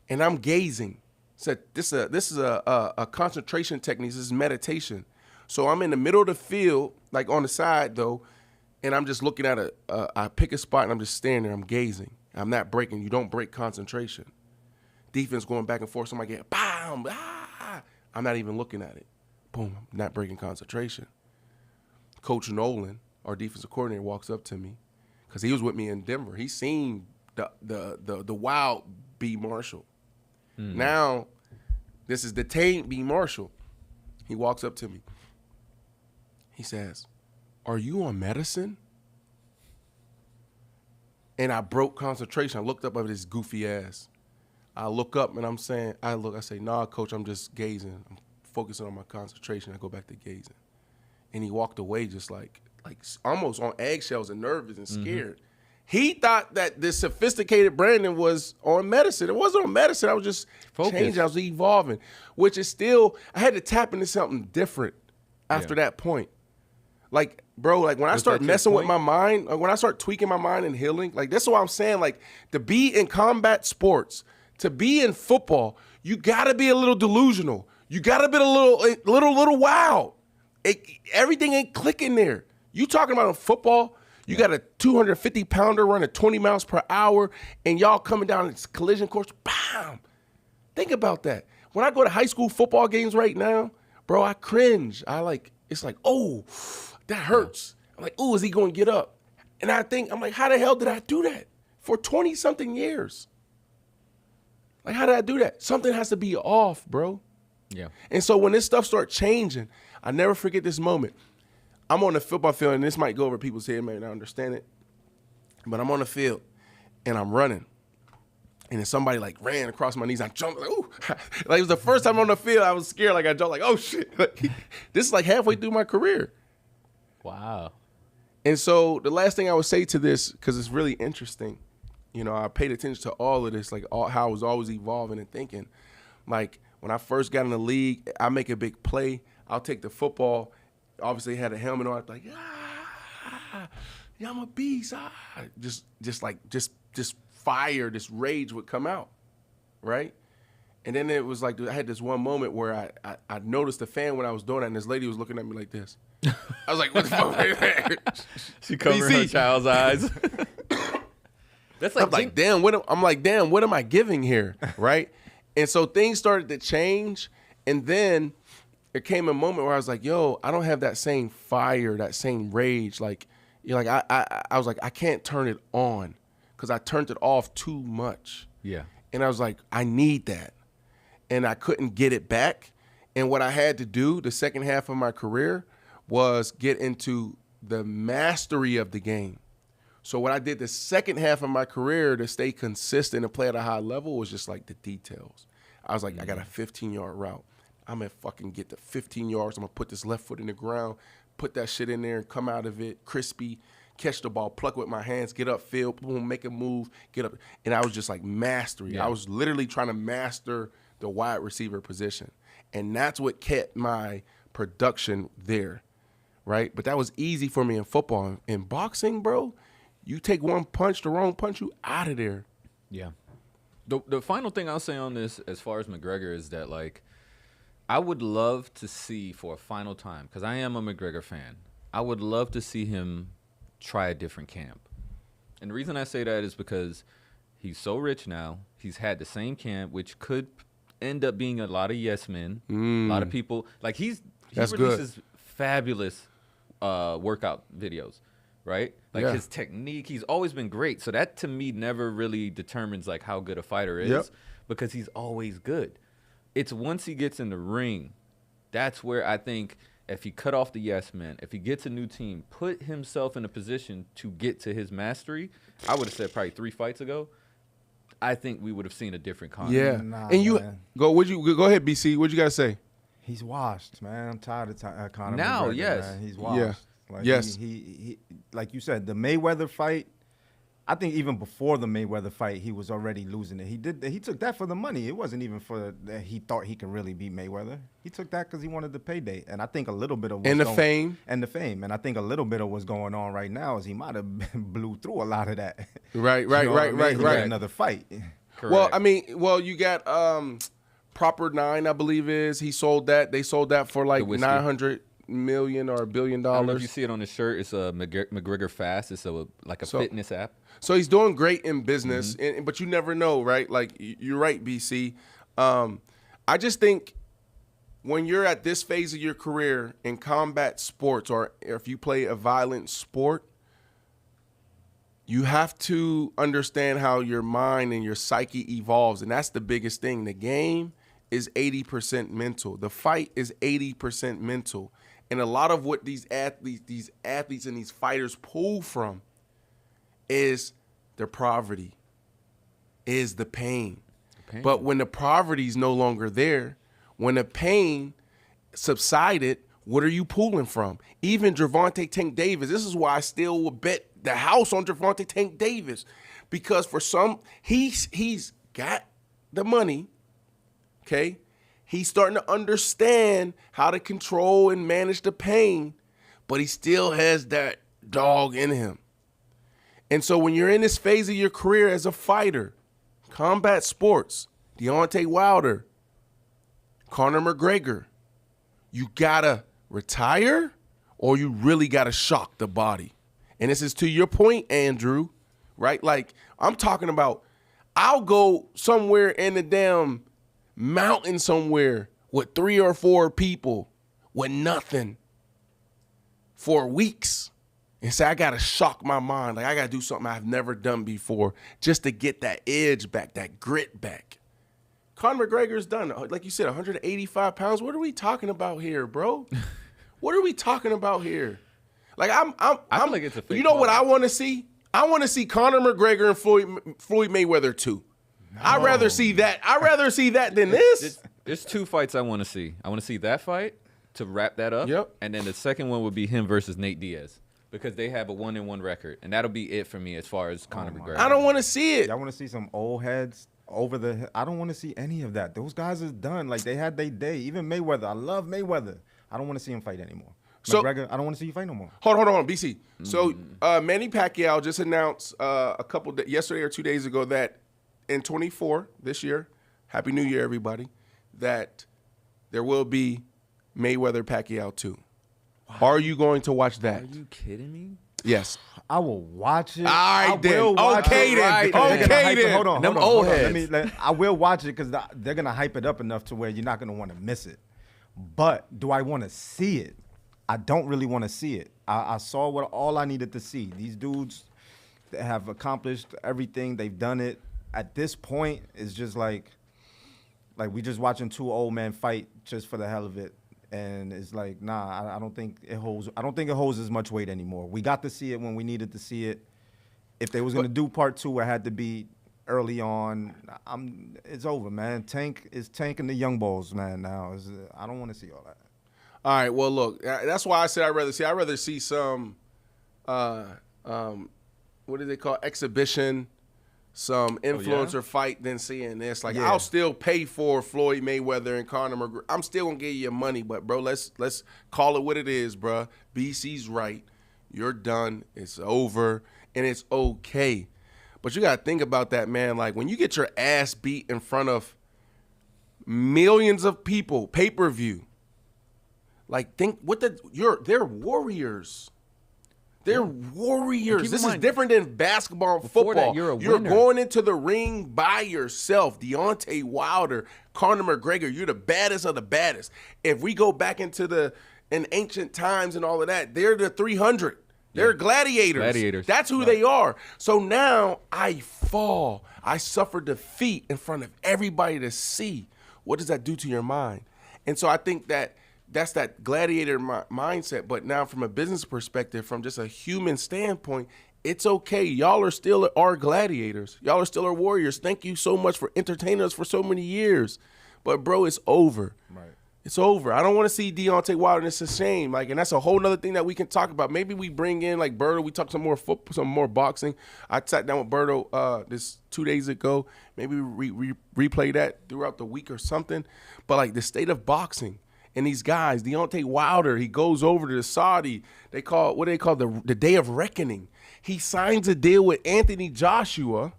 and I'm gazing. So this is a concentration technique. This is meditation. So I'm in the middle of the field, like on the side though, and I'm just looking at I pick a spot and I'm just standing there. I'm gazing. I'm not breaking. You don't break concentration. Defense going back and forth. Somebody get bam, I'm not even looking at it. Boom, I'm not breaking concentration. Coach Nolan, our defensive coordinator, walks up to me because he was with me in Denver. He's seen the wild B. Marshall. Now, this is the tamed B. Marshall. He walks up to me. He says, "Are you on medicine?" And I broke concentration. I looked up at his goofy ass. I look up and I say, "Nah, coach, I'm just gazing. I'm focusing on my concentration." I go back to gazing. And he walked away just like almost on eggshells and nervous and scared. He thought that this sophisticated Brandon was on medicine. It wasn't on medicine. I was just changing. I was evolving, which is still, I had to tap into something different after that point. Like, bro, like when I start messing with my mind, like when I start tweaking my mind and healing, like that's what I'm saying. Like to be in combat sports, to be in football, you gotta be a little delusional. You gotta be a little wild. Everything ain't clicking there. You talking about in football, you got a 250-pounder running 20 miles per hour, and y'all coming down this collision course, bam. Think about that. When I go to high school football games right now, bro, I cringe. It's like, oh, that hurts. I'm like, oh, is he going to get up? And I'm like, how the hell did I do that for 20-something years? Like, how did I do that? Something has to be off, bro. Yeah. And so when this stuff starts changing, I never forget this moment. I'm on the football field, and this might go over people's head, maybe not understand it, but I'm on the field, and I'm running. And then somebody, like, ran across my knees. I jumped, like, ooh. Like, it was the first time on the field I was scared. Like, I jumped, like, oh, shit. Like, this is, like, halfway through my career. Wow. And so the last thing I would say to this, because it's really interesting, you know, I paid attention to all of this, like, how I was always evolving and thinking. Like, when I first got in the league, I make a big play. I'll take the football. Obviously, had a helmet on. I'd be like, yeah, I'm a beast. Just fire, this rage would come out, right? And then it was like I had this one moment where I noticed the fan when I was doing that, and this lady was looking at me like this. I was like, what the fuck? She covered her child's eyes. That's like, I'm like, damn, what am I giving here, right? And so things started to change, and then there came a moment where I was like, yo, I don't have that same fire, that same rage. Like, I was like, I can't turn it on because I turned it off too much. Yeah. And I was like, I need that. And I couldn't get it back. And what I had to do the second half of my career was get into the mastery of the game. So what I did the second half of my career to stay consistent and play at a high level was just like the details. I was like, I got a 15-yard route. I'm going to fucking get the 15 yards. I'm going to put this left foot in the ground, put that shit in there and come out of it crispy, catch the ball, pluck with my hands, get upfield, boom, make a move, get up. And I was just like mastery. Yeah. I was literally trying to master the wide receiver position. And that's what kept my production there, right? But that was easy for me in football. In boxing, bro, you take one punch, the wrong punch, you out of there. Yeah. The final thing I'll say on this as far as McGregor is that, like, I would love to see for a final time, because I am a McGregor fan, I would love to see him try a different camp. And the reason I say that is because he's so rich now. He's had the same camp, which could end up being a lot of yes men. A lot of people, like, he releases fabulous workout videos, right? Like, his technique, he's always been great. So that, to me, never really determines, like, how good a fighter is, because he's always good. It's once he gets in the ring, that's where I think if he cut off the yes men, if he gets a new team, put himself in a position to get to his mastery, I would have said probably 3 fights ago, I think we would have seen a different Conor. Yeah. Nah, and you man. go ahead, BC. What you got to say? He's washed, man. I'm tired of Conor Now, McGregor, yes. man. He's washed. Yeah. Like, Yes. He like you said, the Mayweather fight, I think even before the Mayweather fight, he was already losing it. He took that for the money. It wasn't even for that he thought he could really beat Mayweather. He took that because he wanted the payday. And I think a little bit of what's And the going- fame. And the fame. And I think a little bit of what's going on right now is he might have blew through a lot of that. Right. You know what I mean? He got Right. another fight. Correct. Well, I mean, you got Proper 9, I believe he sold that. They sold that for like whiskey. $900 million or $1 billion. I don't know if you see it on his shirt. It's a McGregor Fast. It's like a fitness app. So he's doing great in business, but you never know, right? Like, you're right, BC. I just think when you're at this phase of your career in combat sports, or if you play a violent sport, you have to understand how your mind and your psyche evolves, and that's the biggest thing. The game is 80% mental. The fight is 80% mental. And a lot of what these athletes and these fighters pull from is their poverty, is the pain. But when the poverty is no longer there, when the pain subsided, what are you pulling from? Even Gervonta Tank Davis, this is why I still would bet the house on Gervonta Tank Davis, because for some, he's got the money, okay? He's starting to understand how to control and manage the pain, but he still has that dog in him. And so when you're in this phase of your career as a fighter, combat sports, Deontay Wilder, Conor McGregor, you gotta retire or you really gotta shock the body. And this is to your point, Andrew, right? Like, I'm talking about, I'll go somewhere in the damn mountain somewhere with 3 or 4 people with nothing for weeks and say, I got to shock my mind. Like, I got to do something I've never done before just to get that edge back, that grit back. Conor McGregor's done, like you said, 185 pounds. What are we talking about here, bro? What are we talking about here? Like, I feel like it's a fake you know what ball. I want to see? I want to see Conor McGregor and Floyd Mayweather too. I'd rather see that. I'd rather see that than this. There's 2 fights I want to see. I want to see that fight to wrap that up. Yep. And then the second one would be him versus Nate Diaz, because they have a 1-1 record, and that'll be it for me as far as Conor McGregor. I don't want to see it. Y'all want to see some old heads over the? I don't want to see any of that. Those guys is done. Like, they had their day. Even Mayweather. I love Mayweather. I don't want to see him fight anymore. So- McGregor, I don't want to see you fight no more. Hold on, BC. So Manny Pacquiao just announced yesterday or 2 days ago that in 24 this year, Happy New Year, everybody, that there will be Mayweather Pacquiao 2. Wow. Are you going to watch that? Are you kidding me? Yes. I will watch it. All right, I then. will watch Okay, it. then. Right, because they're gonna Okay, hype it. then. Hold on, Them hold on, old hold on. heads. I will watch it because they're gonna hype it up enough to where you're not gonna want to miss it. But do I want to see it? I don't really want to see it. I saw all I needed to see. These dudes, have accomplished everything. They've done it. At this point, it's just like we just watching two old men fight just for the hell of it. And it's like, nah, I don't think it holds. I don't think it holds as much weight anymore. We got to see it when we needed to see it. If they was gonna do part 2, it had to be early on. It's over, man. Tank is tanking the young bulls, man. Now I don't want to see all that. All right. Well, look, that's why I said I'd rather see some, what do they call exhibition, some influencer fight than seeing this. Like, I'll still pay for Floyd Mayweather and Conor McGregor. I'm still gonna give you your money, but bro, let's call it what it is, bro. BC's right. You're done. It's over, and it's okay. But you gotta think about that, man. Like, when you get your ass beat in front of millions of people, pay-per-view. Like, think they're warriors. They're warriors. This is different than basketball and football. You're going into the ring by yourself. Deontay Wilder, Conor McGregor, you're the baddest of the baddest. If we go back into in ancient times and all of that, they're the 300. They're gladiators. That's who they are. So now I fall. I suffer defeat in front of everybody to see. What does that do to your mind? And so I think that's that gladiator mindset. But now from a business perspective, from just a human standpoint, it's okay. Y'all are still our gladiators. Y'all are still our warriors. Thank you so much for entertaining us for so many years. But, bro, it's over. Right. It's over. I don't want to see Deontay Wilder, and it's a shame. Like, and that's a whole other thing that we can talk about. Maybe we bring in, like, Burrow. We talk some more football, some more boxing. I sat down with Burrow this 2 days ago. Maybe we replay that throughout the week or something. But, like, the state of boxing. And these guys, Deontay Wilder, he goes over to the Saudi. They call the Day of Reckoning. He signs a deal with Anthony Joshua.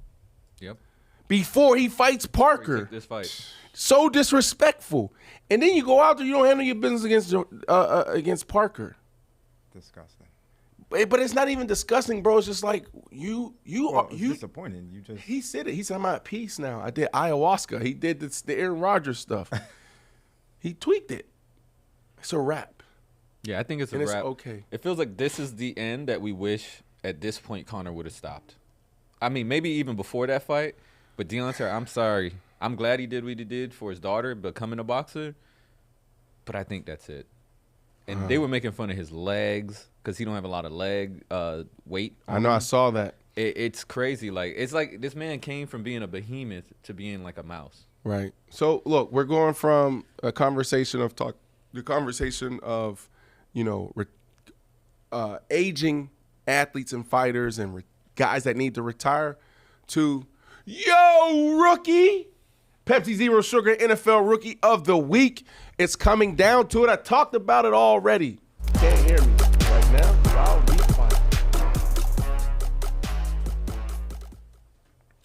Yep. Before he fights Parker. This fight. So disrespectful. And then you go out there, you don't handle your business against Parker. Disgusting. But it's not even disgusting, bro. It's just like you disappointing. He said it. He said, I'm at peace now. I did ayahuasca. He did the Aaron Rodgers stuff. He tweaked it. It's a wrap. Yeah, I think it's a wrap. It's okay. It feels like this is the end that we wish at this point Conor would have stopped. I mean, maybe even before that fight. But Deontay, I'm sorry. I'm glad he did what he did for his daughter, becoming a boxer. But I think that's it. And they were making fun of his legs because he don't have a lot of leg weight. I know. I saw that. It's crazy. It's like this man came from being a behemoth to being like a mouse. Right. So look, we're going from a conversation of aging athletes and fighters and guys that need to retire to rookie Pepsi Zero Sugar NFL Rookie of the Week. It's coming down to it. I talked about it already. Can't hear me right now. I'll be quiet.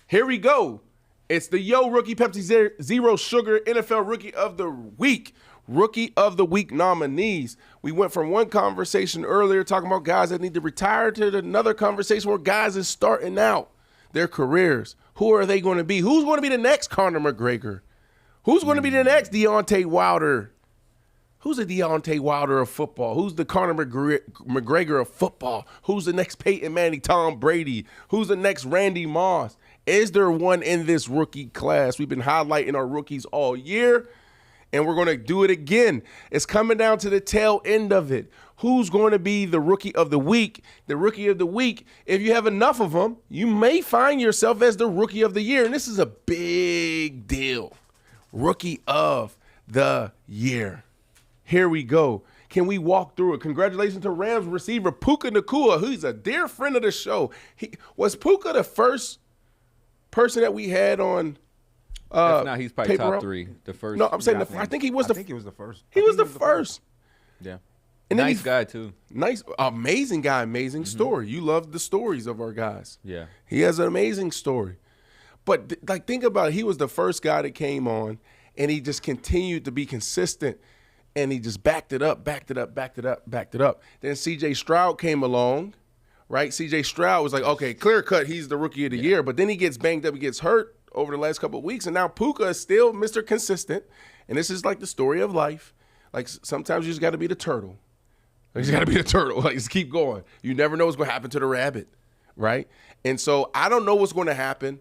Here we go. It's the Rookie Pepsi Zero Sugar NFL Rookie of the Week. Rookie of the Week nominees. We went from one conversation earlier talking about guys that need to retire to another conversation where guys is starting out their careers. Who are they going to be? Who's going to be the next Conor McGregor? Who's going to be the next Deontay Wilder? Who's the Deontay Wilder of football? Who's the Conor McGregor of football? Who's the next Peyton Manning, Tom Brady? Who's the next Randy Moss? Is there one in this rookie class? We've been highlighting our rookies all year, and we're going to do it again. It's coming down to the tail end of it. Who's going to be the Rookie of the Week? The Rookie of the Week, if you have enough of them, you may find yourself as the Rookie of the Year, and this is a big deal. Rookie of the Year. Here we go. Can we walk through it? Congratulations to Rams receiver Puka Nacua, who's a dear friend of the show. Was Puka the first person that we had on? If not, he's probably top three. The first. No, I'm saying I think he was the first. He was the first. Yeah. And nice guy too. Nice, amazing guy, amazing story. You love the stories of our guys. Yeah. He has an amazing story. But think about it. He was the first guy that came on, and he just continued to be consistent, and he just backed it up. Then C.J. Stroud came along, right? C.J. Stroud was like, okay, clear cut, he's the Rookie of the Year. But then he gets banged up, he gets hurt over the last couple of weeks, and now Puka is still Mr. Consistent. And this is like the story of life. Like, sometimes you just got to be the turtle. You just got to be the turtle. Like, just keep going. You never know what's going to happen to the rabbit. right? And so I don't know what's going to happen.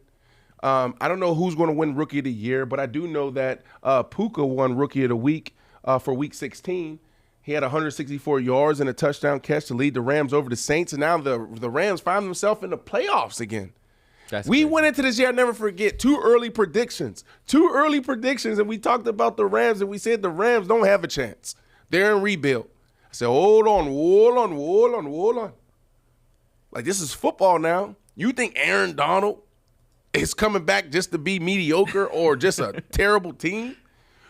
I don't know who's going to win Rookie of the Year, but I do know that Puka won Rookie of the Week for Week 16. He had 164 yards and a touchdown catch to lead the Rams over the Saints, and now the Rams find themselves in the playoffs again. We went into this year, I'll never forget, two early predictions, and we talked about the Rams, and we said the Rams don't have a chance. They're in rebuild. I said, hold on. Like, this is football now. You think Aaron Donald is coming back just to be mediocre or just a terrible team?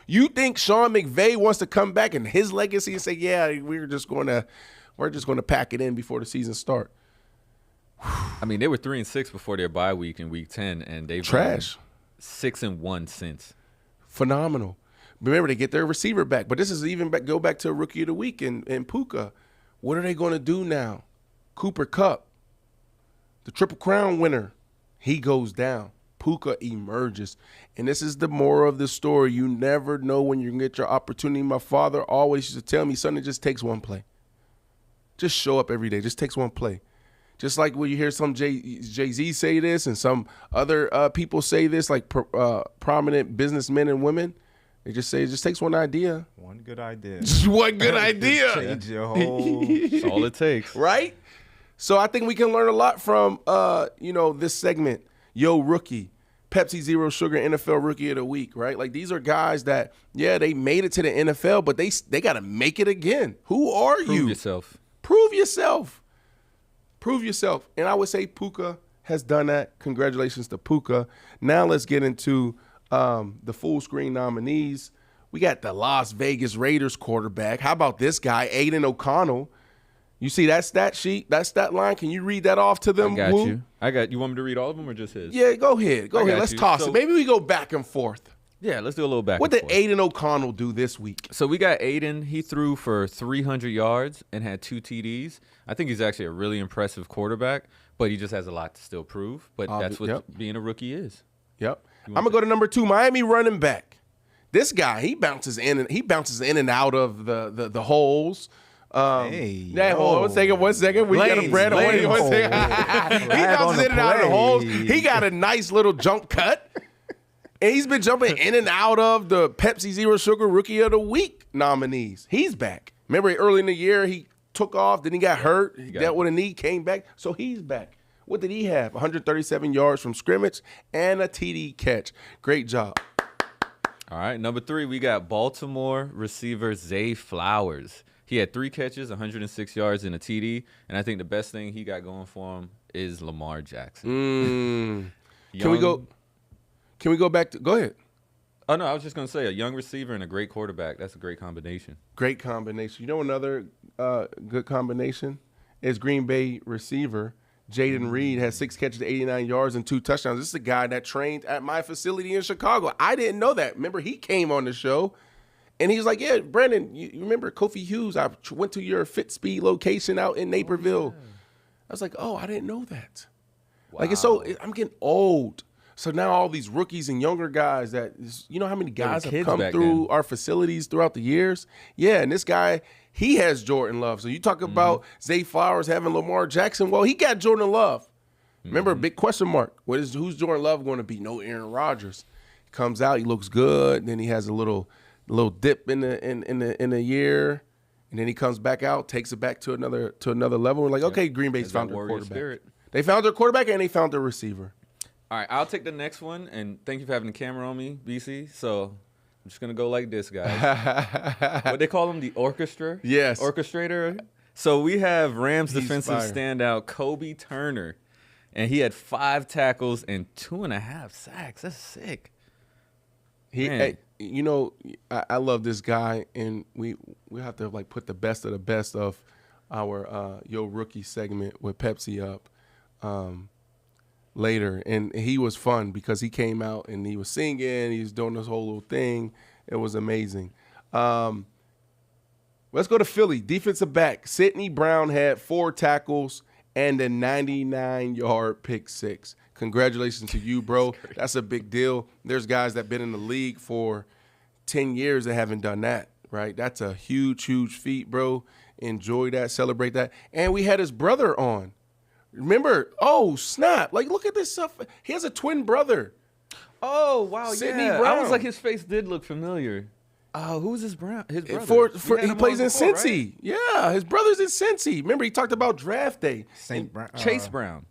You think Sean McVay wants to come back and his legacy and say, yeah, we're just going to pack it in before the season starts? I mean, they were 3-6 before their bye week in Week 10, and they've trash 6-1 since. Phenomenal. Remember, they get their receiver back, but this is even go back to Rookie of the Week in Puka. What are they going to do now? Cooper Kupp, the Triple Crown winner, he goes down. Puka emerges. And this is the moral of the story. You never know when you're going to get your opportunity. My father always used to tell me, son, it just takes one play. Just show up every day. Just takes one play. Just like when you hear some Jay-Z say this and some other people say this, like prominent businessmen and women, they just say it just takes one idea. One good idea. Just one good idea. Change your whole. That's all it takes. Right? So I think we can learn a lot from, this segment. Yo, Rookie, Pepsi Zero Sugar NFL Rookie of the Week, right? Like, these are guys that, yeah, they made it to the NFL, but they got to make it again. Who are you? Prove yourself. Prove yourself. Prove yourself. And I would say Puka has done that. Congratulations to Puka. Now let's get into the full screen nominees. We got the Las Vegas Raiders quarterback. How about this guy, Aiden O'Connell? You see that stat sheet, that stat line? Can you read that off to them? I got you. Want me to read all of them or just his? Yeah, go ahead. Let's toss it. Maybe we go back and forth. Yeah, let's do a little back What and did forth. Aiden O'Connell do this week? So we got Aiden. He threw for 300 yards and had 2 TDs. I think he's actually a really impressive quarterback, but he just has a lot to still prove. But that's what being a rookie is. Yep. I'm going to go to number 2, Miami running back. This guy, he bounces in and out of the holes. Hold on one second. We got a Brad. One second. He bounces in and out of the holes. He got a nice little jump cut. And he's been jumping in and out of the Pepsi Zero Sugar Rookie of the Week nominees. He's back. Remember early in the year he took off, then he got hurt. He dealt with a knee, came back. So he's back. What did he have? 137 yards from scrimmage and a TD catch. Great job. All right, number 3, we got Baltimore receiver Zay Flowers. He had 3 catches, 106 yards, and a TD. And I think the best thing he got going for him is Lamar Jackson. Can we go back to – go ahead. Oh, no, I was just going to say a young receiver and a great quarterback. That's a great combination. Great combination. You know another good combination is Green Bay receiver Jaden Reed has 6 catches, 89 yards, and 2 touchdowns. This is a guy that trained at my facility in Chicago. I didn't know that. Remember, he came on the show, and he was like, yeah, Brandon, you remember Kofi Hughes? I went to your Fit Speed location out in Naperville. Yeah. I was like, oh, I didn't know that. Wow. Like, I'm getting old. So now all these rookies and younger guys that, you know how many guys have come through our facilities throughout the years? Yeah, and this guy, he has Jordan Love. So you talk about Zay Flowers having Lamar Jackson. Well, he got Jordan Love. Remember, a big question mark. Who's Jordan Love going to be? No Aaron Rodgers. He comes out, he looks good. Then he has a little dip in the year. And then he comes back out, takes it back to another level. We're like, okay, Green Bay's found their quarterback. Spirit. They found their quarterback and they found their receiver. All right, I'll take the next one, and thank you for having the camera on me, BC. So I'm just going to go like this, guys. What they call him, the orchestra? Yes. Orchestrator. So we have Rams defensive standout Kobe Turner, and he had 5 tackles and 2.5 sacks. That's sick. I love this guy, and we have to like put the best of our Yo Rookie segment with Pepsi up later, and he was fun because he came out and he was singing, he was doing this whole little thing. It was amazing. Let's go to Philly. Defensive back Sidney Brown had 4 tackles and a 99-yard pick 6. Congratulations to you, bro. That's a big deal. There's guys that been in the league for 10 years that haven't done that, right? That's a huge, huge feat, bro. Enjoy that, celebrate that. And we had his brother on. Remember? Oh, snap. Like, look at this stuff. He has a twin brother. Oh, wow, Sidney yeah. I Brown. was like, his face did look familiar. Who's his brother? He plays in Cincy. Right? Yeah, his brother's in Cincy. Remember, he talked about draft day. Chase Brown.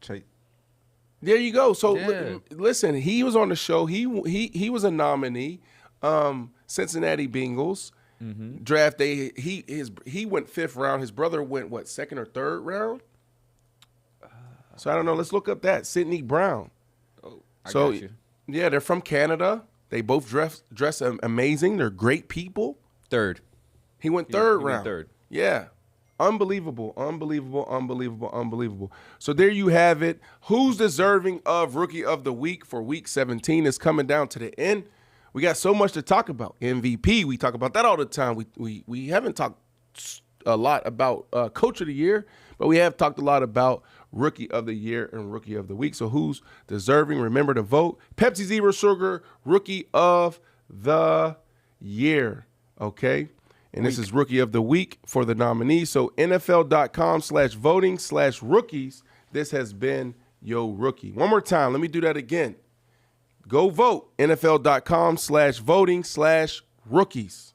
There you go. So Yeah. listen, he was on the show. He was a nominee. Cincinnati Bengals. Draft day. He went 5th round. His brother went 2nd or 3rd round. So I don't know. Let's look up that Sidney Brown. I got you. Yeah, they're from Canada. They both dress amazing. They're great people. 3rd. He went 3rd He went round. 3rd. Yeah. Unbelievable. So there you have it. Who's deserving of Rookie of the Week for Week 17 is coming down to the end. We got so much to talk about. MVP, we talk about that all the time. We haven't talked a lot about Coach of the Year, but we have talked a lot about Rookie of the Year and Rookie of the Week. So who's deserving? Remember to vote. Pepsi Zero Sugar Rookie of the Year. Okay? And this is Rookie of the Week for the nominees. So NFL.com/voting/rookies. This has been Yo Rookie. One more time. Let me do that again. Go vote. NFL.com/voting/rookies.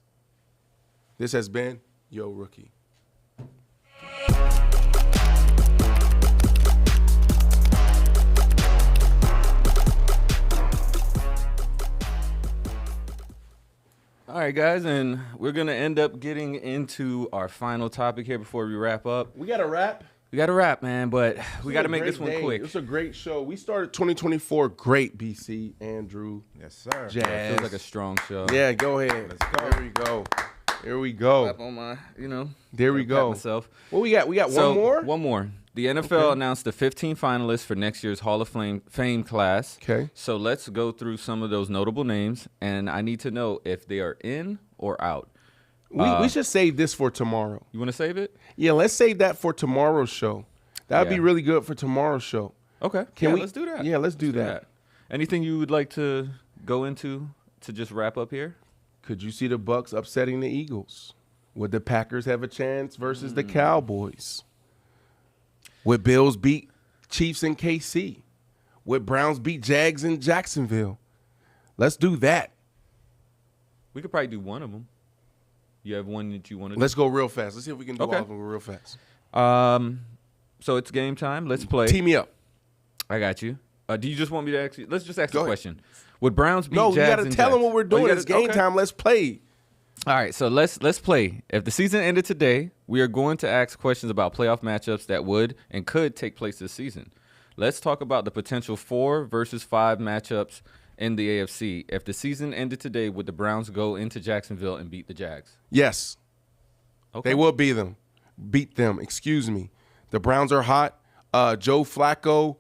This has been Yo Rookie. All right, guys, and we're going to end up getting into our final topic here before we wrap up. We got a wrap. We got to wrap, man, but we got to make this one quick. It was a great show. We started 2024 great, BC, Andrew. Yes, sir. Jazz. Yeah, it feels like a strong show. Yeah, go ahead. Let's go. Here we go. Here we go. Clap on my, There we pat go. myself. What we got? We got So, one more? One more. The NFL announced the 15 finalists for next year's Hall of Fame class. Okay. So let's go through some of those notable names, and I need to know if they are in or out. We should save this for tomorrow. You want to save it? Yeah, let's save that for tomorrow's show. That would be Yeah. really good for tomorrow's show. Okay. Can we? Let's do that. Yeah, let's do that. Anything you would like to go into to just wrap up here? Could you see the Bucs upsetting the Eagles? Would the Packers have a chance versus the Cowboys? Would Bills beat Chiefs in KC? Would Browns beat Jags in Jacksonville? Let's do that. We could probably do one of them. You have one that you want to do? Let's go real fast. Let's see if we can do Okay. all of them real fast. So it's game time. Let's play. Tee me up. I got you. Do you just want me to ask you? Let's just ask Go the ahead. question. Would Browns beat No, you Jags got to and tell them Jags? what we're Oh, you doing. gotta- It's game okay. time. Let's play. All right, so let's play. If the season ended today, we are going to ask questions about playoff matchups that would and could take place this season. Let's talk about the potential 4 versus 5 matchups in the AFC. If the season ended today, would the Browns go into Jacksonville and beat the Jags? Yes, Okay. they will beat them. Excuse me. The Browns are hot. Joe Flacco.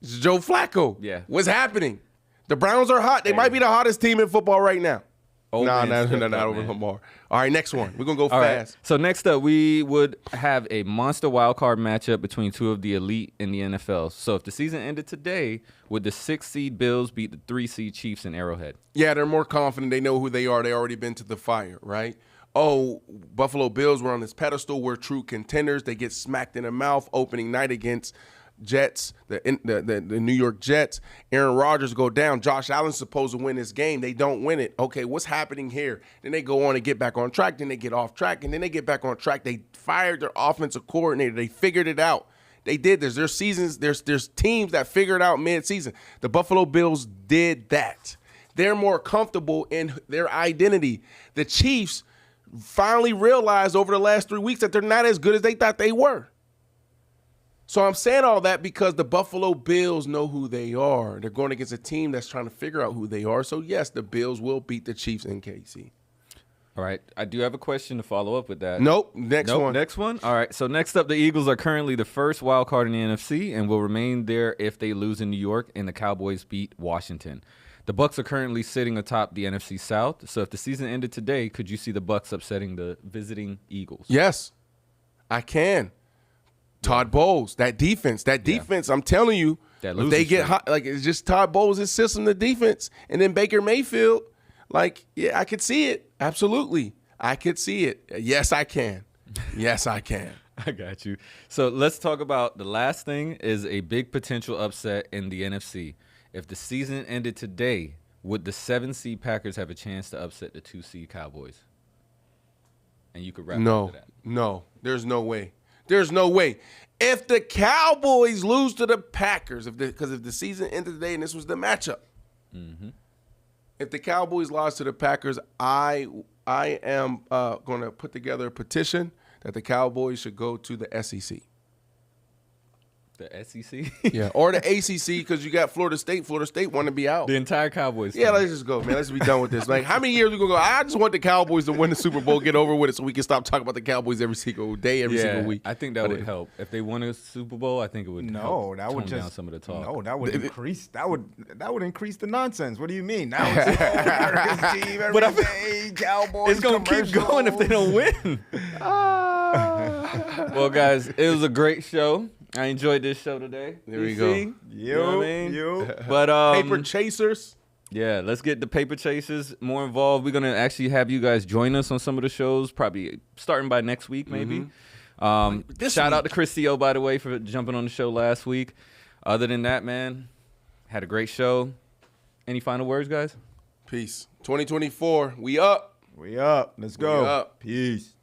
Joe Flacco. Yeah. What's happening? The Browns are hot. They might be the hottest team in football right now. Old No, man stepped not up, over man. Lamar. All right, next one. We're going to go All right. fast. So next up, we would have a monster wild card matchup between two of the elite in the NFL. So if the season ended today, would the 6 seed Bills beat the 3 seed Chiefs in Arrowhead? Yeah, they're more confident. They know who they are. They already been to the fire, right? Oh, Buffalo Bills were on this pedestal. We're true contenders. They get smacked in the mouth opening night against Jets, the New York Jets. Aaron Rodgers go down. Josh Allen's supposed to win this game. They don't win it. Okay, what's happening here? Then they go on and get back on track. Then they get off track, and then they get back on track. They fired their offensive coordinator. They figured it out. They did this. There's seasons. There's teams that figure it out mid-season. The Buffalo Bills did that. They're more comfortable in their identity. The Chiefs finally realized over the last 3 weeks that they're not as good as they thought they were. So I'm saying all that because the Buffalo Bills know who they are. They're going against a team that's trying to figure out who they are. So, yes, the Bills will beat the Chiefs in KC. All right. I do have a question to follow up with that. Nope. Next one. Next one? All right. So next up, the Eagles are currently the first wild card in the NFC and will remain there if they lose in New York and the Cowboys beat Washington. The Bucs are currently sitting atop the NFC South. So if the season ended today, could you see the Bucs upsetting the visiting Eagles? Yes, I can. Todd Bowles, that defense, I'm telling you, That if they losing get streak. hot, like it's just Todd Bowles' system, the defense, and then Baker Mayfield, like, yeah, I could see it. Absolutely. I could see it. Yes, I can. Yes, I can. I got you. So let's talk about the last thing is a big potential upset in the NFC. If the season ended today, would the 7-seed Packers have a chance to upset the 2-seed Cowboys? And you could wrap up that. No, there's no way. There's no way. If the Cowboys lose to the Packers, because if the season ended today and this was the matchup, if the Cowboys lost to the Packers, I am going to put together a petition that the Cowboys should go to the SEC. The SEC? Yeah, or the ACC, because you got Florida State. Florida State want to be out. The entire Cowboys Yeah, team. let's just go, man. Let's be done with this. Like, how many years we going to go? I just want the Cowboys to win the Super Bowl, get over with it, so we can stop talking about the Cowboys every single day, every single week. I think that would help. If they won a Super Bowl, I think it would help that would tone down some of the talk. No, that would increase. That would increase the nonsense. What do you mean? Now it's America's team every day, Cowboys. It's going to keep going if they don't win. Well, guys, it was a great show. I enjoyed this show today. There we go. You know what I mean? But Paper chasers. yeah, let's get the paper chasers more involved. We're gonna actually have you guys join us on some of the shows, probably starting by next week, maybe. Shout out to Chris C.O., by the way, for jumping on the show last week. Other than that, man, had a great show. Any final words, guys? Peace. 2024, we up. We up. Let's go. We up. Peace.